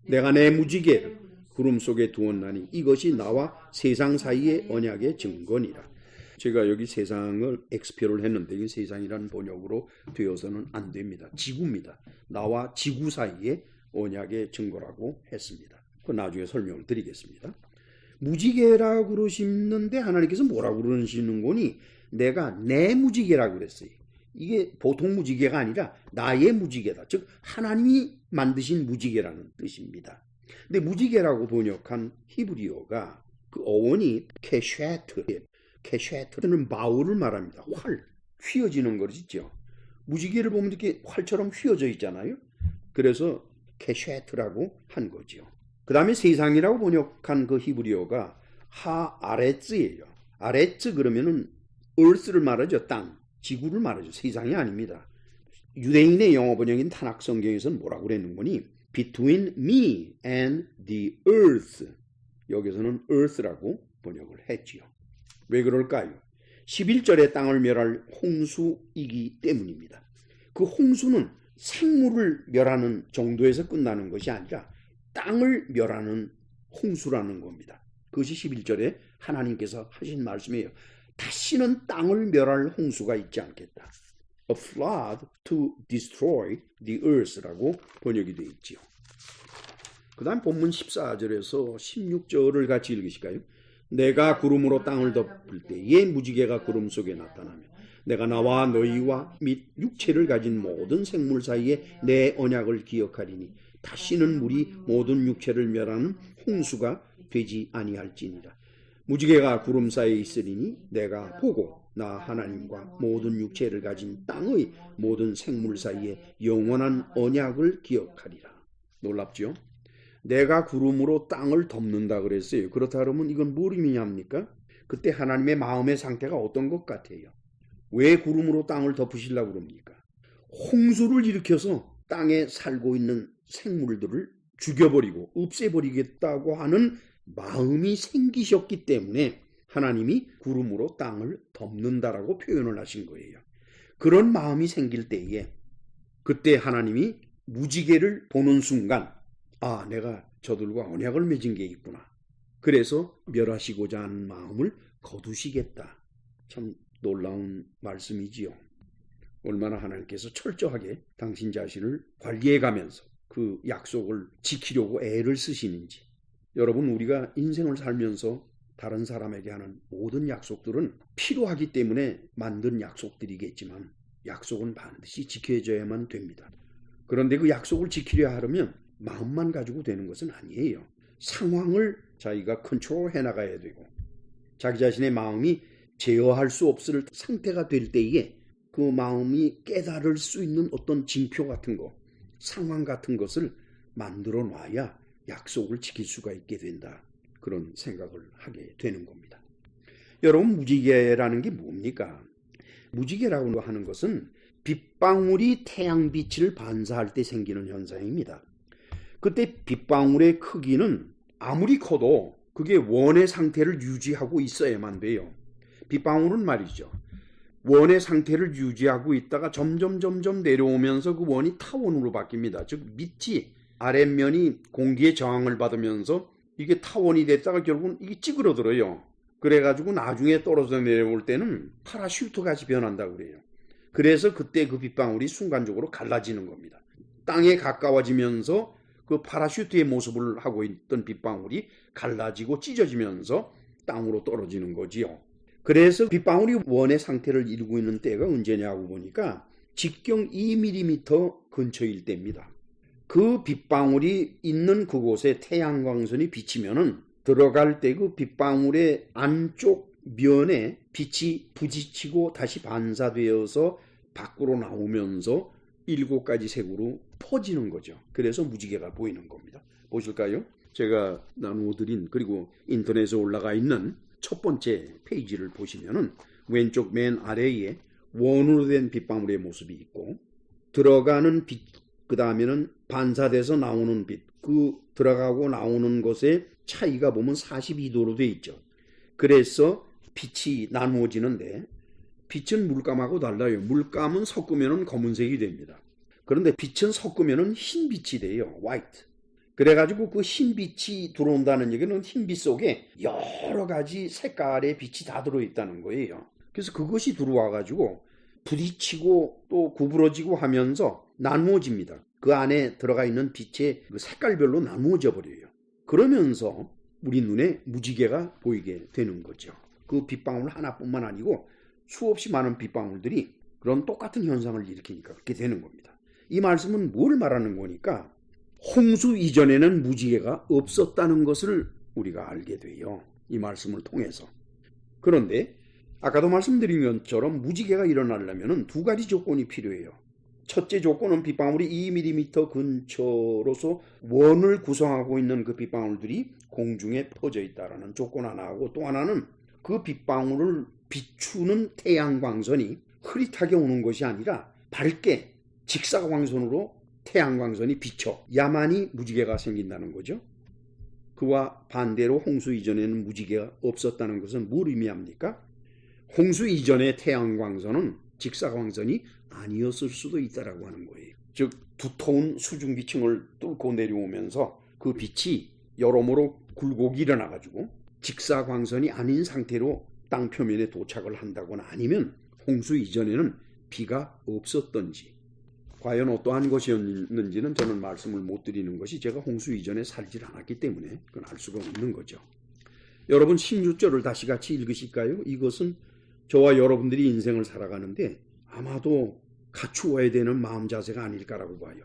내가 내 무지개를 구름 속에 두었나니 이것이 나와 세상 사이의 언약의 증거니라. 제가 여기 세상을 엑스표를 했는데 이 세상이라는 번역으로 되어서는 안 됩니다. 지구입니다. 나와 지구 사이의 언약의 증거라고 했습니다. 그 나중에 설명을 드리겠습니다. 무지개라고 그러시는데 하나님께서 뭐라고 그러시는 거니? 내가 내 무지개라고 그랬어요. 이게 보통 무지개가 아니라 나의 무지개다. 즉 하나님이 만드신 무지개라는 뜻입니다. 근데 무지개라고 번역한 히브리어가 그 어원이 케쉐트는 바울을 말합니다. 활, 휘어지는 거죠. 무지개를 보면 이렇게 활처럼 휘어져 있잖아요. 그래서 케쉐트라고 한 거죠. 그 다음에 세상이라고 번역한 그 히브리어가 하아레츠예요. 아레츠 그러면은 earth를 말하죠. 땅, 지구를 말하죠. 세상이 아닙니다. 유대인의 영어 번역인 타낙 성경에서는 뭐라고 그랬는 거니? Between me and the earth. 여기서는 earth라고 번역을 했지요. 왜 그럴까요? 11절에 땅을 멸할 홍수이기 때문입니다. 그 홍수는 생물을 멸하는 정도에서 끝나는 것이 아니라 땅을 멸하는 홍수라는 겁니다. 그것이 11절에 하나님께서 하신 말씀이에요. 다시는 땅을 멸할 홍수가 있지 않겠다. A flood to destroy the earth라고 번역이 되어 있지요. 그 다음 본문 14절에서 16절을 같이 읽으실까요? 내가 구름으로 땅을 덮을 때에 무지개가 구름 속에 나타나며 내가 나와 너희와 및 육체를 가진 모든 생물 사이에 내 언약을 기억하리니 다시는 물이 모든 육체를 멸하는 홍수가 되지 아니할지니라. 무지개가 구름 사이에 있으리니 내가 보고 나 하나님과 모든 육체를 가진 땅의 모든 생물 사이에 영원한 언약을 기억하리라. 놀랍죠? 내가 구름으로 땅을 덮는다 그랬어요. 그렇다 그러면 이건 뭘 의미합니까? 그때 하나님의 마음의 상태가 어떤 것 같아요? 왜 구름으로 땅을 덮으시려고 그럽니까? 홍수를 일으켜서 땅에 살고 있는 생물들을 죽여버리고 없애버리겠다고 하는 마음이 생기셨기 때문에 하나님이 구름으로 땅을 덮는다라고 표현을 하신 거예요. 그런 마음이 생길 때에 그때 하나님이 무지개를 보는 순간 내가 저들과 언약을 맺은 게 있구나. 그래서 멸하시고자 하는 마음을 거두시겠다. 참 놀라운 말씀이지요. 얼마나 하나님께서 철저하게 당신 자신을 관리해가면서 그 약속을 지키려고 애를 쓰시는지. 여러분, 우리가 인생을 살면서 다른 사람에게 하는 모든 약속들은 필요하기 때문에 만든 약속들이겠지만 약속은 반드시 지켜져야만 됩니다. 그런데 그 약속을 지키려 하려면 마음만 가지고 되는 것은 아니에요. 상황을 자기가 컨트롤해 나가야 되고 자기 자신의 마음이 제어할 수 없을 상태가 될 때에 그 마음이 깨달을 수 있는 어떤 징표 같은 거, 상황 같은 것을 만들어 놔야 약속을 지킬 수가 있게 된다. 그런 생각을 하게 되는 겁니다. 여러분, 무지개라는 게 뭡니까? 무지개라고 하는 것은 빗방울이 태양빛을 반사할 때 생기는 현상입니다. 그때 빗방울의 크기는 아무리 커도 그게 원의 상태를 유지하고 있어야만 돼요. 빗방울은 말이죠. 원의 상태를 유지하고 있다가 점점 내려오면서 그 원이 타원으로 바뀝니다. 즉 밑이 아랫면이 공기의 저항을 받으면서 이게 타원이 됐다가 결국은 이게 찌그러들어요. 그래가지고 나중에 떨어져 내려올 때는 파라슈트 같이 변한다고 그래요. 그래서 그때 그 빗방울이 순간적으로 갈라지는 겁니다. 땅에 가까워지면서 그 파라슈트의 모습을 하고 있던 빗방울이 갈라지고 찢어지면서 땅으로 떨어지는 거지요. 그래서 빗방울이 원의 상태를 이루고 있는 때가 언제냐고 보니까 직경 2mm 근처일 때입니다. 그 빗방울이 있는 그곳에 태양광선이 비치면은 들어갈 때 그 빗방울의 안쪽 면에 빛이 부딪히고 다시 반사되어서 밖으로 나오면서 7가지 색으로 퍼지는 거죠. 그래서 무지개가 보이는 겁니다. 보실까요? 제가 나누어드린 그리고 인터넷에 올라가 있는 첫 번째 페이지를 보시면은 왼쪽 맨 아래에 원으로 된 빗방울의 모습이 있고 들어가는 빛, 그 다음에는 반사돼서 나오는 빛, 그 들어가고 나오는 것의 차이가 보면 42도로 돼 있죠. 그래서 빛이 나누어지는데 빛은 물감하고 달라요. 물감은 섞으면 검은색이 됩니다. 그런데 빛은 섞으면 흰빛이 돼요. 화이트. 그래가지고 그 흰빛이 들어온다는 얘기는 흰빛 속에 여러 가지 색깔의 빛이 다 들어있다는 거예요. 그래서 그것이 들어와가지고 부딪히고 또 구부러지고 하면서 나누어집니다. 그 안에 들어가 있는 빛의 그 색깔별로 나누어져 버려요. 그러면서 우리 눈에 무지개가 보이게 되는 거죠. 그 빗방울 하나뿐만 아니고 수없이 많은 빗방울들이 그런 똑같은 현상을 일으키니까 그렇게 되는 겁니다. 이 말씀은 뭘 말하는 거니까 홍수 이전에는 무지개가 없었다는 것을 우리가 알게 돼요. 이 말씀을 통해서. 그런데 아까도 말씀드린 것처럼 무지개가 일어나려면 2가지 조건이 필요해요. 첫째 조건은 빗방울이 2mm 근처로서 원을 구성하고 있는 그 빗방울들이 공중에 퍼져 있다는 조건 하나하고 또 하나는 그 빗방울을 비추는 태양광선이 흐릿하게 오는 것이 아니라 밝게 직사광선으로 태양광선이 비춰야만이 무지개가 생긴다는 거죠. 그와 반대로 홍수 이전에는 무지개가 없었다는 것은 뭘 의미합니까? 홍수 이전의 태양광선은 직사광선이 아니었을 수도 있다라고 하는 거예요. 즉 두터운 수중비층을 뚫고 내려오면서 그 빛이 여러모로 굴곡이 일어나가지고 직사광선이 아닌 상태로 땅 표면에 도착을 한다거나 아니면 홍수 이전에는 비가 없었던지 과연 어떠한 것이었는지는 저는 말씀을 못 드리는 것이 제가 홍수 이전에 살질 않았기 때문에 그건 알 수가 없는 거죠. 여러분 16절을 다시 같이 읽으실까요? 이것은 저와 여러분들이 인생을 살아가는데 아마도 갖추어야 되는 마음 자세가 아닐까라고 봐요.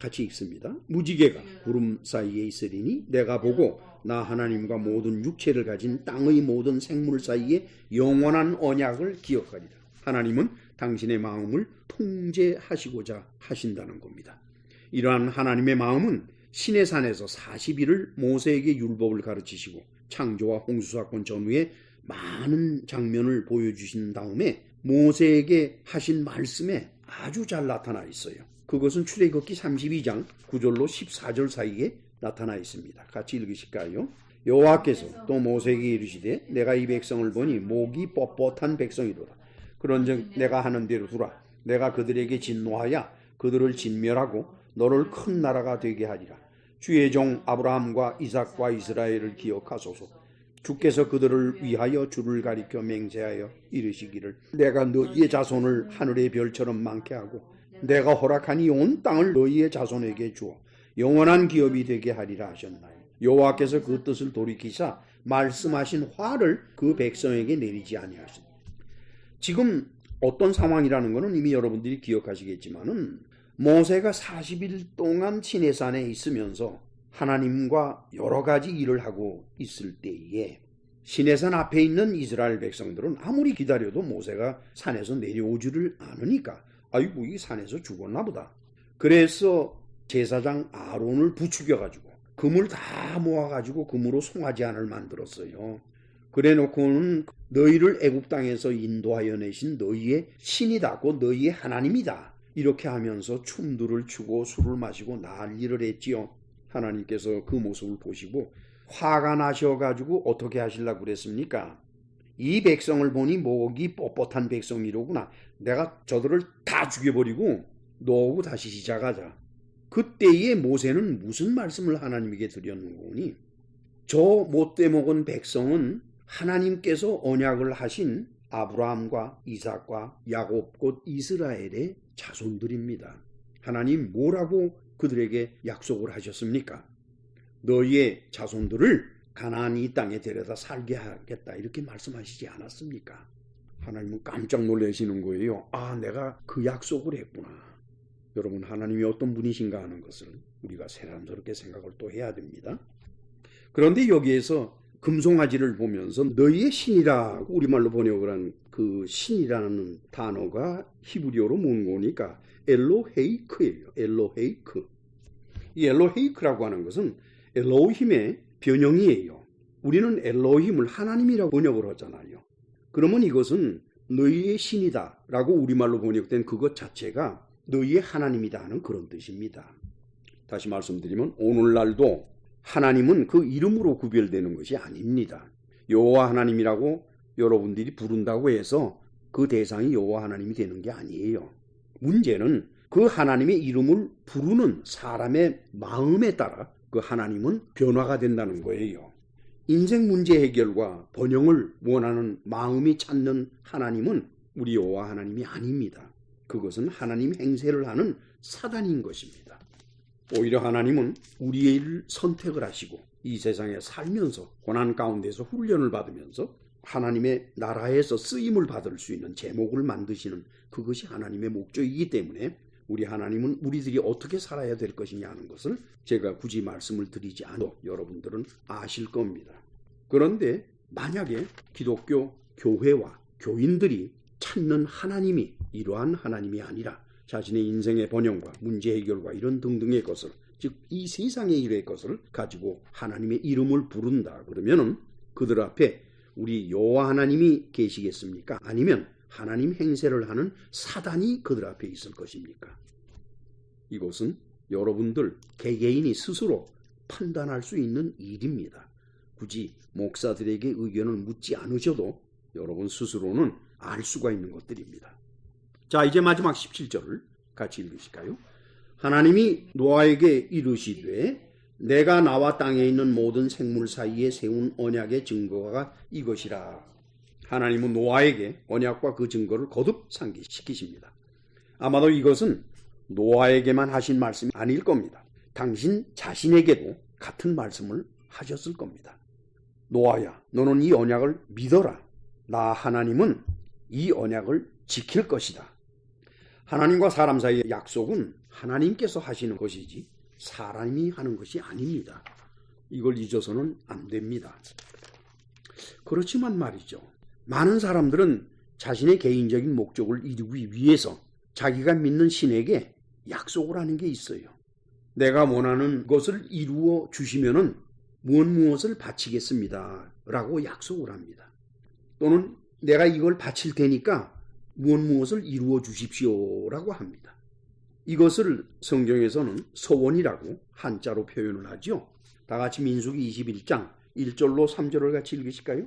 같이 읽습니다. 무지개가 구름 사이에 있으리니 내가 보고 나 하나님과 모든 육체를 가진 땅의 모든 생물 사이에 영원한 언약을 기억하리라. 하나님은 당신의 마음을 통제하시고자 하신다는 겁니다. 이러한 하나님의 마음은 시내산에서 40일을 모세에게 율법을 가르치시고 창조와 홍수사건 전후에 많은 장면을 보여주신 다음에 모세에게 하신 말씀에 아주 잘 나타나 있어요. 그것은 출애굽기 32장 9절로 14절 사이에 나타나 있습니다. 같이 읽으실까요? 여호와께서 또 모세에게 이르시되 내가 이 백성을 보니 목이 뻣뻣한 백성이로다. 그런즉 내가 하는 대로 두라. 내가 그들에게 진노하여 그들을 진멸하고 너를 큰 나라가 되게 하리라. 주의 종 아브라함과 이삭과 이스라엘을 기억하소서. 주께서 그들을 위하여 주를 가리켜 맹세하여 이르시기를 내가 너희의 자손을 하늘의 별처럼 많게 하고 내가 허락하니 온 땅을 너희의 자손에게 주어 영원한 기업이 되게 하리라 하셨나요. 여호와께서 그 뜻을 돌이키사 말씀하신 화를 그 백성에게 내리지 아니하시니. 지금 어떤 상황이라는 것은 이미 여러분들이 기억하시겠지만은 모세가 40일 동안 시내산에 있으면서 하나님과 여러 가지 일을 하고 있을 때에 시내산 앞에 있는 이스라엘 백성들은 아무리 기다려도 모세가 산에서 내려오지를 않으니까 아이고 이 산에서 죽었나 보다. 그래서 제사장 아론을 부추겨가지고 금을 다 모아가지고 금으로 송아지안을 만들었어요. 그래 놓고는 너희를 애굽 땅에서 인도하여 내신 너희의 신이다, 곧 너희의 하나님이다. 이렇게 하면서 춤들을 추고 술을 마시고 난리를 했지요. 하나님께서 그 모습을 보시고 화가 나셔가지고 어떻게 하시려고 그랬습니까? 이 백성을 보니 목이 뻣뻣한 백성이로구나. 내가 저들을 다 죽여버리고 너하고 다시 시작하자. 그때에 모세는 무슨 말씀을 하나님에게 드렸는고니? 저 못돼 먹은 백성은 하나님께서 언약을 하신 아브라함과 이삭과 야곱 곧 이스라엘의 자손들입니다. 하나님 뭐라고 그들에게 약속을 하셨습니까? 너희의 자손들을 가나안 이 땅에 데려다 살게 하겠다 이렇게 말씀하시지 않았습니까? 하나님은 깜짝 놀라시는 거예요. 아, 내가 그 약속을 했구나. 여러분, 하나님이 어떤 분이신가 하는 것을 우리가 새삼스럽게 생각을 또 해야 됩니다. 그런데 여기에서 금송아지를 보면서 너희의 신이라 우리말로 번역을 한 그 신이라는 단어가 히브리어로 뭔고니까 엘로헤이크예요. 엘로헤이크. 이 엘로헤이크라고 하는 것은 엘로힘의 변형이에요. 우리는 엘로힘을 하나님이라고 번역을 하잖아요. 그러면 이것은 너희의 신이다 라고 우리말로 번역된 그것 자체가 너희의 하나님이다 하는 그런 뜻입니다. 다시 말씀드리면 오늘날도 하나님은 그 이름으로 구별되는 것이 아닙니다. 여호와 하나님이라고 여러분들이 부른다고 해서 그 대상이 여호와 하나님이 되는 게 아니에요. 문제는 그 하나님의 이름을 부르는 사람의 마음에 따라 그 하나님은 변화가 된다는 거예요. 인생 문제 해결과 번영을 원하는 마음이 찾는 하나님은 우리 여호와 하나님이 아닙니다. 그것은 하나님 행세를 하는 사단인 것입니다. 오히려 하나님은 우리를 선택을 하시고 이 세상에 살면서 고난 가운데서 훈련을 받으면서 하나님의 나라에서 쓰임을 받을 수 있는 제목을 만드시는 그것이 하나님의 목적이기 때문에 우리 하나님은 우리들이 어떻게 살아야 될 것이냐 하는 것을 제가 굳이 말씀을 드리지 않아도 여러분들은 아실 겁니다. 그런데 만약에 기독교 교회와 교인들이 찾는 하나님이 이러한 하나님이 아니라 자신의 인생의 번영과 문제 해결과 이런 등등의 것을, 즉 이 세상의 일의 것을 가지고 하나님의 이름을 부른다 그러면은 그들 앞에 우리 여호와 하나님이 계시겠습니까? 아니면 하나님 행세를 하는 사단이 그들 앞에 있을 것입니까? 이것은 여러분들 개개인이 스스로 판단할 수 있는 일입니다. 굳이 목사들에게 의견을 묻지 않으셔도 여러분 스스로는 알 수가 있는 것들입니다. 자, 이제 마지막 17절을 같이 읽으실까요? 하나님이 노아에게 이르시되 내가 나와 땅에 있는 모든 생물 사이에 세운 언약의 증거가 이것이라. 하나님은 노아에게 언약과 그 증거를 거듭 상기시키십니다. 아마도 이것은 노아에게만 하신 말씀이 아닐 겁니다. 당신 자신에게도 같은 말씀을 하셨을 겁니다. 노아야, 너는 이 언약을 믿어라. 나 하나님은 이 언약을 지킬 것이다. 하나님과 사람 사이의 약속은 하나님께서 하시는 것이지 사람이 하는 것이 아닙니다. 이걸 잊어서는 안 됩니다. 그렇지만 말이죠. 많은 사람들은 자신의 개인적인 목적을 이루기 위해서 자기가 믿는 신에게 약속을 하는 게 있어요. 내가 원하는 것을 이루어 주시면은 무엇을 바치겠습니다 라고 약속을 합니다. 또는 내가 이걸 바칠 테니까 무엇을 이루어 주십시오 라고 합니다. 이것을 성경에서는 소원이라고 한자로 표현을 하죠. 다 같이 민수기 21장 1절로 3절을 같이 읽으실까요?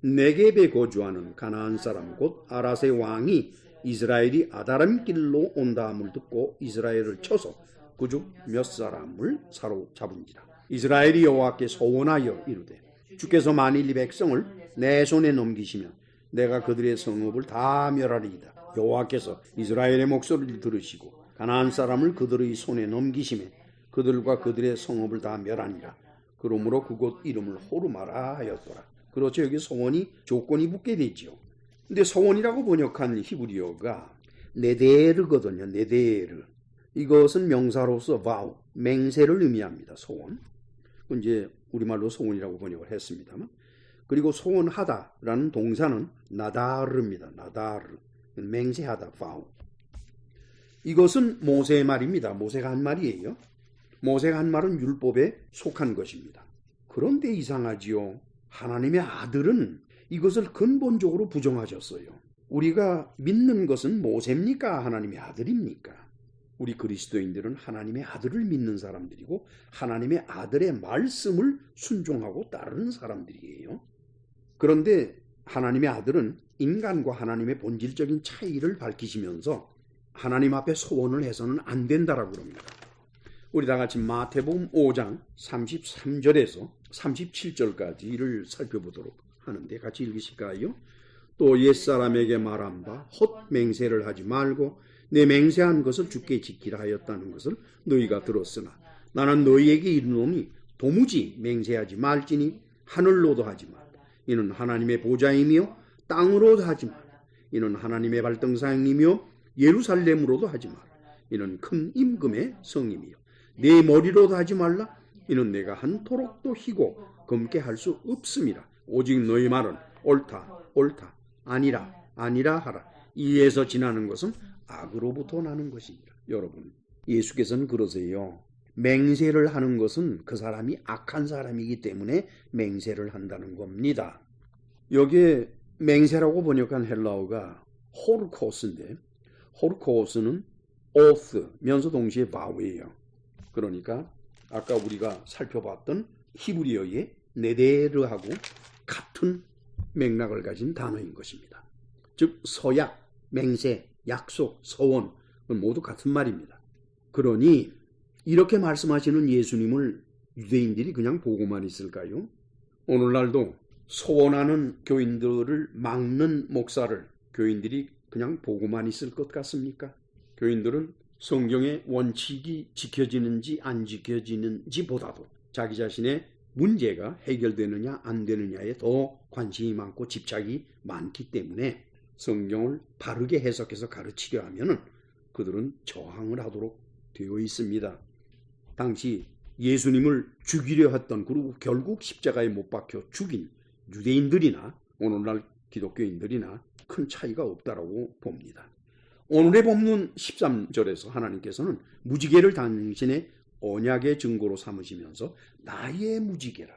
네겝에 거주하는 가나안 사람 곧 아랏의 왕이 이스라엘이 아다람 길로 온다함을 듣고 이스라엘을 쳐서 그중 몇 사람을 사로잡은지라. 이스라엘이 여호와께 소원하여 이르되 주께서 만일 이 백성을 내 손에 넘기시면 내가 그들의 성읍을 다 멸하리이다. 여호와께서 이스라엘의 목소리를 들으시고 가나안 사람을 그들의 손에 넘기시면 그들과 그들의 성읍을 다 멸하니라. 그러므로 그곳 이름을 호르마라 하였더라. 그렇죠. 여기 소원이 조건이 붙게 되죠. 근데 소원이라고 번역한 히브리어가 네데르거든요. 네데르. 이것은 명사로서 vow, 맹세를 의미합니다. 소원. 이제 우리말로 소원이라고 번역을 했습니다만. 그리고 소원하다라는 동사는 나다르입니다. 나다르. 맹세하다, vow. 이것은 모세의 말입니다. 모세가 한 말이에요. 모세가 한 말은 율법에 속한 것입니다. 그런데 이상하지요. 하나님의 아들은 이것을 근본적으로 부정하셨어요. 우리가 믿는 것은 모세입니까? 하나님의 아들입니까? 우리 그리스도인들은 하나님의 아들을 믿는 사람들이고 하나님의 아들의 말씀을 순종하고 따르는 사람들이에요. 그런데 하나님의 아들은 인간과 하나님의 본질적인 차이를 밝히시면서 하나님 앞에 소원을 해서는 안 된다라고 그럽니다. 우리 다 같이 마태복음 5장 33절에서 37절까지를 살펴보도록 하는데 같이 읽으실까요? 또 옛사람에게 말한 바 헛 맹세를 하지 말고 내 맹세한 것을 주께 지키라 하였다는 것을 너희가 들었으나 나는 너희에게 이르노니 도무지 맹세하지 말지니 하늘로도 하지 말라. 이는 하나님의 보좌이며 땅으로도 하지 말라. 이는 하나님의 발등상이며 예루살렘으로도 하지 말라. 이는 큰 임금의 성임이요 내 머리로도 하지 말라. 이는 내가 한 토록도 희고 검게 할 수 없음이라. 오직 너희 말은 옳다 옳다 아니라 아니라 하라. 이에서 지나는 것은 악으로부터 나는 것이니라. 여러분, 예수께서는 그러세요. 맹세를 하는 것은 그 사람이 악한 사람이기 때문에 맹세를 한다는 겁니다. 여기에 맹세라고 번역한 헬라어가 호르코스인데 호르코스는 oath, 면서 동시에 vow이에요. 그러니까 아까 우리가 살펴봤던 히브리어의 네데르하고 같은 맥락을 가진 단어인 것입니다. 즉 서약, 맹세, 약속, 서원 모두 같은 말입니다. 그러니 이렇게 말씀하시는 예수님을 유대인들이 그냥 보고만 있을까요? 오늘날도 소원하는 교인들을 막는 목사를 교인들이 그냥 보고만 있을 것 같습니까? 교인들은 성경의 원칙이 지켜지는지 안 지켜지는지 보다도 자기 자신의 문제가 해결되느냐 안 되느냐에 더 관심이 많고 집착이 많기 때문에 성경을 바르게 해석해서 가르치려 하면은 그들은 저항을 하도록 되어 있습니다. 당시 예수님을 죽이려 했던 그리고 결국 십자가에 못 박혀 죽인 유대인들이나 오늘날 기독교인들이나 큰 차이가 없다라고 봅니다. 오늘의 본문 13절에서 하나님께서는 무지개를 당신의 언약의 증거로 삼으시면서 나의 무지개라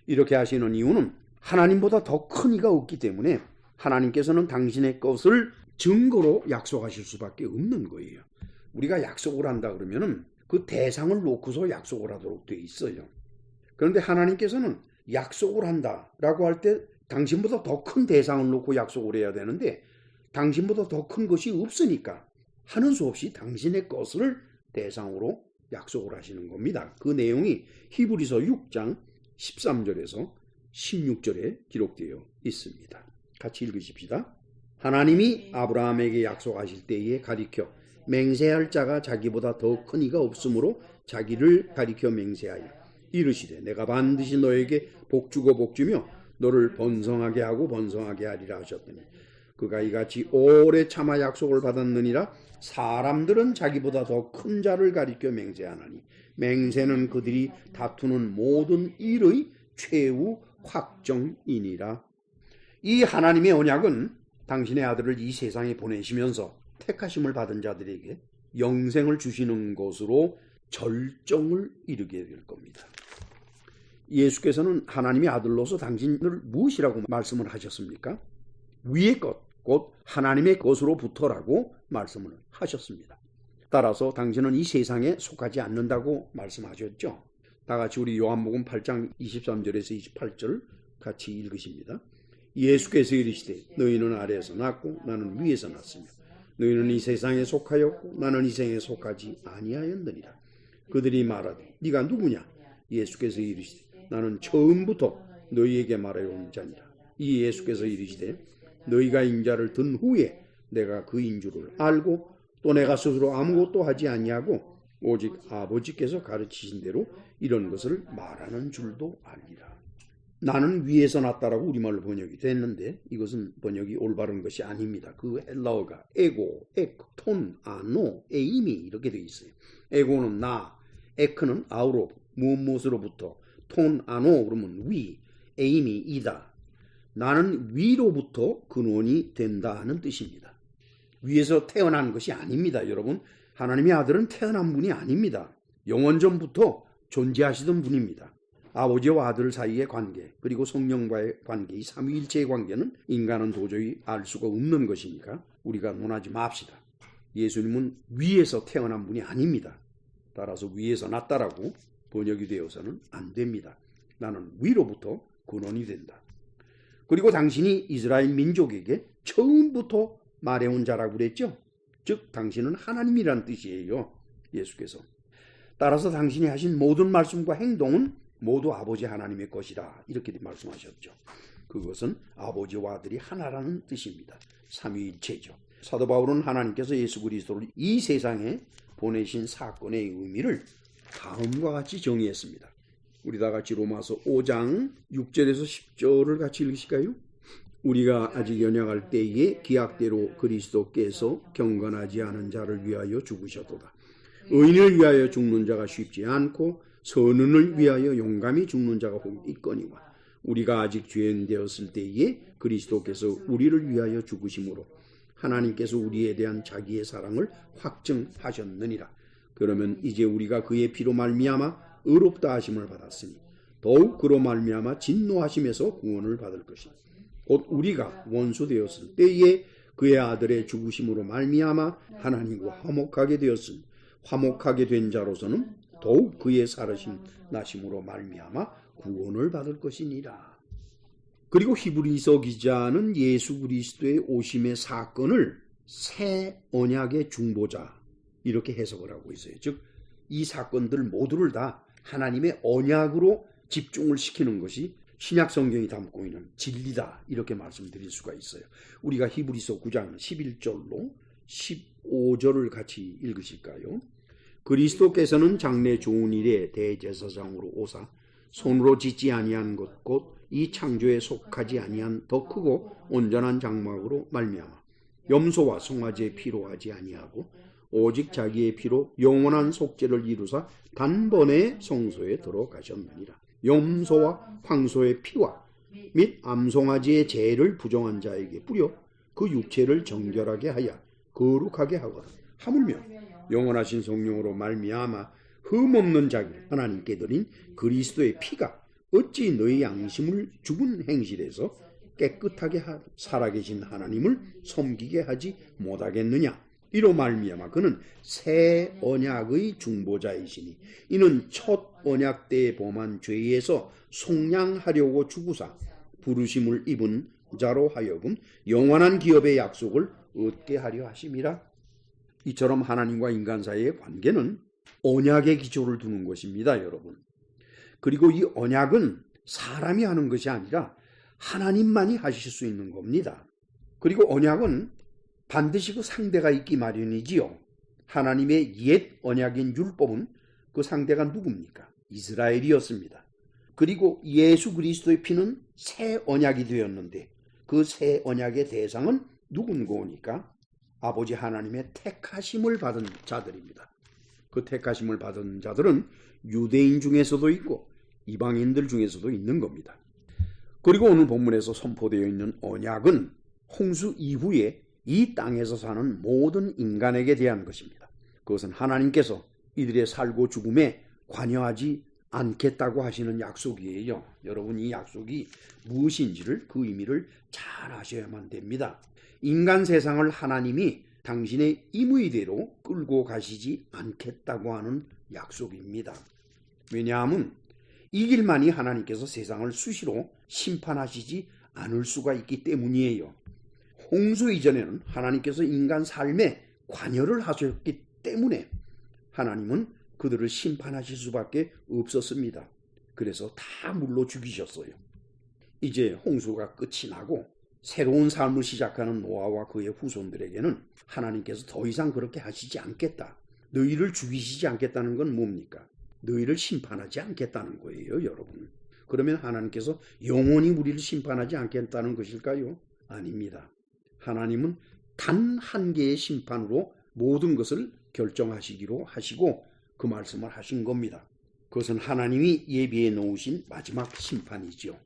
이렇게 하시는 이유는 하나님보다 더 큰 이가 없기 때문에 하나님께서는 당신의 것을 증거로 약속하실 수밖에 없는 거예요. 우리가 약속을 한다 그러면은 그 대상을 놓고서 약속을 하도록 돼 있어요. 그런데 하나님께서는 약속을 한다라고 할 때 당신보다 더 큰 대상을 놓고 약속을 해야 되는데 당신보다 더 큰 것이 없으니까 하는 수 없이 당신의 것을 대상으로 약속을 하시는 겁니다. 그 내용이 히브리서 6장 13절에서 16절에 기록되어 있습니다. 같이 읽으십시다. 하나님이 아브라함에게 약속하실 때에 가리켜 맹세할 자가 자기보다 더 큰 이가 없으므로 자기를 가리켜 맹세하여 이르시되 내가 반드시 너에게 복주고 복주며 너를 번성하게 하고 번성하게 하리라 하셨더니 그가 이같이 오래 참아 약속을 받았느니라. 사람들은 자기보다 더 큰 자를 가리켜 맹세하나니 맹세는 그들이 다투는 모든 일의 최후 확정이니라. 이 하나님의 언약은 당신의 아들을 이 세상에 보내시면서 택하심을 받은 자들에게 영생을 주시는 것으로 절정을 이루게 될 겁니다. 예수께서는 하나님의 아들로서 당신을 무엇이라고 말씀을 하셨습니까? 위의 것, 곧 하나님의 것으로부터라고 말씀을 하셨습니다. 따라서 당신은 이 세상에 속하지 않는다고 말씀하셨죠. 다 같이 우리 요한복음 8장 23절에서 28절 같이 읽으십니다. 예수께서 이르시되 너희는 아래에서 났고 나는 위에서 났으며 너희는 이 세상에 속하였고 나는 이 세상에 속하지 아니하였느니라. 그들이 말하되 네가 누구냐? 예수께서 이르시되 나는 처음부터 너희에게 말하여 온 자니라. 이 예수께서 이르시되 너희가 인자를 든 후에 내가 그인 줄을 알고 또 내가 스스로 아무것도 하지 아니하고 오직 아버지께서 가르치신 대로 이런 것을 말하는 줄도 알리라. 나는 위에서 났다라고 우리말로 번역이 됐는데 이것은 번역이 올바른 것이 아닙니다. 그 헬라어가 에고, 에크, 톤, 아노, 에이미 이렇게 되어 있어요. 에고는 나, 에크는 아우로, 무엇으로부터, 톤, 아노 그러면 위, 에이미 이다. 나는 위로부터 근원이 된다 하는 뜻입니다. 위에서 태어난 것이 아닙니다. 여러분, 하나님의 아들은 태어난 분이 아닙니다. 영원전부터 존재하시던 분입니다. 아버지와 아들 사이의 관계, 그리고 성령과의 관계, 이 삼위일체의 관계는 인간은 도저히 알 수가 없는 것이니까 우리가 논하지 맙시다. 예수님은 위에서 태어난 분이 아닙니다. 따라서 위에서 났다라고 번역이 되어서는 안 됩니다. 나는 위로부터 근원이 된다. 그리고 당신이 이스라엘 민족에게 처음부터 말해온 자라고 그랬죠. 즉 당신은 하나님이란 뜻이에요. 예수께서. 따라서 당신이 하신 모든 말씀과 행동은 모두 아버지 하나님의 것이라 이렇게 말씀하셨죠. 그것은 아버지와 아들이 하나라는 뜻입니다. 삼위일체죠. 사도 바울은 하나님께서 예수 그리스도를 이 세상에 보내신 사건의 의미를 다음과 같이 정의했습니다. 우리 다 같이 로마서 5장 6절에서 10절을 같이 읽으실까요? 우리가 아직 연약할 때에 기약대로 그리스도께서 경건하지 않은 자를 위하여 죽으셨도다. 의인을 위하여 죽는 자가 쉽지 않고 선인을 위하여 용감히 죽는 자가 혹 있거니와 우리가 아직 죄인 되었을 때에 그리스도께서 우리를 위하여 죽으심으로 하나님께서 우리에 대한 자기의 사랑을 확증하셨느니라. 그러면 이제 우리가 그의 피로 말미암아 의롭다 하심을 받았으니 더욱 그로 말미암아 진노하심에서 구원을 받을 것이니 곧 우리가 원수 되었을 때에 그의 아들의 죽으심으로 말미암아 하나님과 화목하게 되었으니 화목하게 된 자로서는 더욱 그의 살으심 나심으로 말미암아 구원을 받을 것이니라. 그리고 히브리서 기자는 예수 그리스도의 오심의 사건을 새 언약의 중보자 이렇게 해석을 하고 있어요. 즉 이 사건들 모두를 다 하나님의 언약으로 집중을 시키는 것이 신약 성경이 담고 있는 진리다 이렇게 말씀드릴 수가 있어요. 우리가 히브리서 9장 11절로 15절을 같이 읽으실까요? 그리스도께서는 장래 좋은 일에 대제사장으로 오사 손으로 짓지 아니한 것 곧 이 창조에 속하지 아니한 더 크고 온전한 장막으로 말미암아 염소와 송아지의 피로 하지 아니하고 오직 자기의 피로 영원한 속죄를 이루사 단번에 성소에 들어가셨느니라. 염소와 황소의 피와 및 암송아지의 죄를 부정한 자에게 뿌려 그 육체를 정결하게 하여 거룩하게 하거든. 하물며 영원하신 성령으로 말미암아 흠없는 자기를 하나님께 드린 그리스도의 피가 어찌 너희 양심을 죽은 행실에서 깨끗하게 살아계신 하나님을 섬기게 하지 못하겠느냐. 이로 말미암아 그는 새 언약의 중보자이시니 이는 첫 언약 때에 범한 죄에서 속량하려고 죽으사 부르심을 입은 자로 하여금 영원한 기업의 약속을 얻게 하려 하심이라. 이처럼 하나님과 인간 사이의 관계는 언약의 기초를 두는 것입니다, 여러분. 그리고 이 언약은 사람이 하는 것이 아니라 하나님만이 하실 수 있는 겁니다. 그리고 언약은 반드시 그 상대가 있기 마련이지요. 하나님의 옛 언약인 율법은 그 상대가 누굽니까? 이스라엘이었습니다. 그리고 예수 그리스도의 피는 새 언약이 되었는데 그 새 언약의 대상은 누군고니까 아버지 하나님의 택하심을 받은 자들입니다. 그 택하심을 받은 자들은 유대인 중에서도 있고 이방인들 중에서도 있는 겁니다. 그리고 오늘 본문에서 선포되어 있는 언약은 홍수 이후에 이 땅에서 사는 모든 인간에게 대한 것입니다. 그것은 하나님께서 이들의 살고 죽음에 관여하지 않겠다고 하시는 약속이에요. 여러분, 이 약속이 무엇인지를, 그 의미를 잘 아셔야만 됩니다. 인간 세상을 하나님이 당신의 임의대로 끌고 가시지 않겠다고 하는 약속입니다. 왜냐하면 이 길만이 하나님께서 세상을 수시로 심판하시지 않을 수가 있기 때문이에요. 홍수 이전에는 하나님께서 인간 삶에 관여를 하셨기 때문에 하나님은 그들을 심판하실 수밖에 없었습니다. 그래서 다 물로 죽이셨어요. 이제 홍수가 끝이 나고 새로운 삶을 시작하는 노아와 그의 후손들에게는 하나님께서 더 이상 그렇게 하시지 않겠다. 너희를 죽이시지 않겠다는 건 뭡니까? 너희를 심판하지 않겠다는 거예요, 여러분. 그러면 하나님께서 영원히 우리를 심판하지 않겠다는 것일까요? 아닙니다. 하나님은 단 한 개의 심판으로 모든 것을 결정하시기로 하시고 그 말씀을 하신 겁니다. 그것은 하나님이 예비해 놓으신 마지막 심판이지요.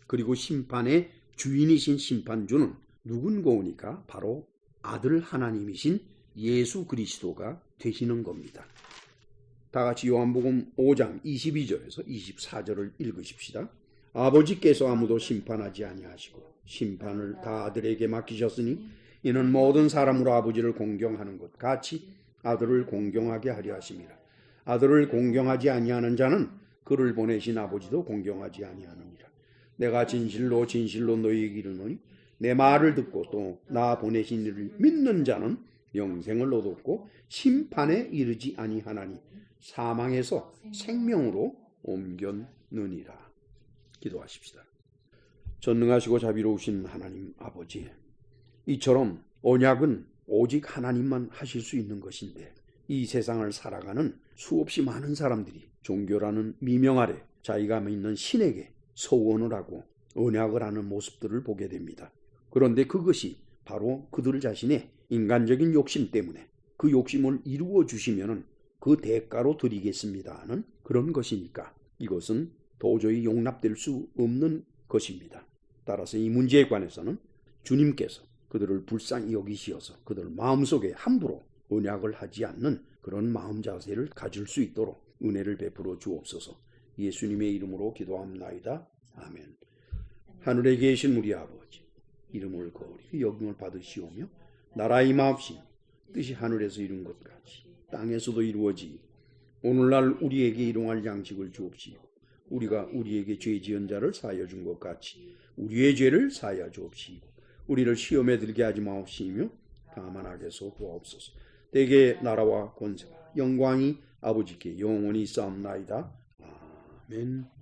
그리고 심판의 주인이신 심판주는 누군고니까 바로 아들 하나님이신 예수 그리스도가 되시는 겁니다. 다 같이 요한복음 5장 22절에서 24절을 읽으십시다. 아버지께서 아무도 심판하지 아니하시고 심판을 다 아들에게 맡기셨으니 이는 모든 사람으로 아버지를 공경하는 것 같이 아들을 공경하게 하려 하심이라. 아들을 공경하지 아니하는 자는 그를 보내신 아버지도 공경하지 아니하느니라. 내가 진실로 진실로 너희에게 이르노니 내 말을 듣고 또 나 보내신 이를 믿는 자는 영생을 얻었고 심판에 이르지 아니하나니 사망에서 생명으로 옮겼느니라. 기도하십시다. 전능하시고 자비로우신 하나님 아버지, 이처럼 언약은 오직 하나님만 하실 수 있는 것인데 이 세상을 살아가는 수없이 많은 사람들이 종교라는 미명 아래 자기가 믿는 신에게 서원을 하고 언약을 하는 모습들을 보게 됩니다. 그런데 그것이 바로 그들 자신의 인간적인 욕심 때문에 그 욕심을 이루어 주시면 그 대가로 드리겠습니다 하는 그런 것이니까 이것은 도저히 용납될 수 없는 것입니다. 따라서 이 문제에 관해서는 주님께서 그들을 불쌍히 여기시어서 그들 마음속에 함부로 언약을 하지 않는 그런 마음 자세를 가질 수 있도록 은혜를 베풀어 주옵소서. 예수님의 이름으로 기도합나이다. 아멘. 하늘에 계신 우리 아버지, 이름을 거룩히 여김을 받으시오며 나라 임하옵시며 뜻이 하늘에서 이룬 것 같이 땅에서도 이루어지고 오늘날 우리에게 일용할 양식을 주옵시고 우리가 우리에게 죄 지은 자를 사하여 준 것 같이 우리의 죄를 사하여 주옵시고 우리를 시험에 들게 하지 마옵시며 다만 악에서 구하옵소서. 대개 나라와 권세와 영광이 아버지께 영원히 있사옵나이다. 아멘.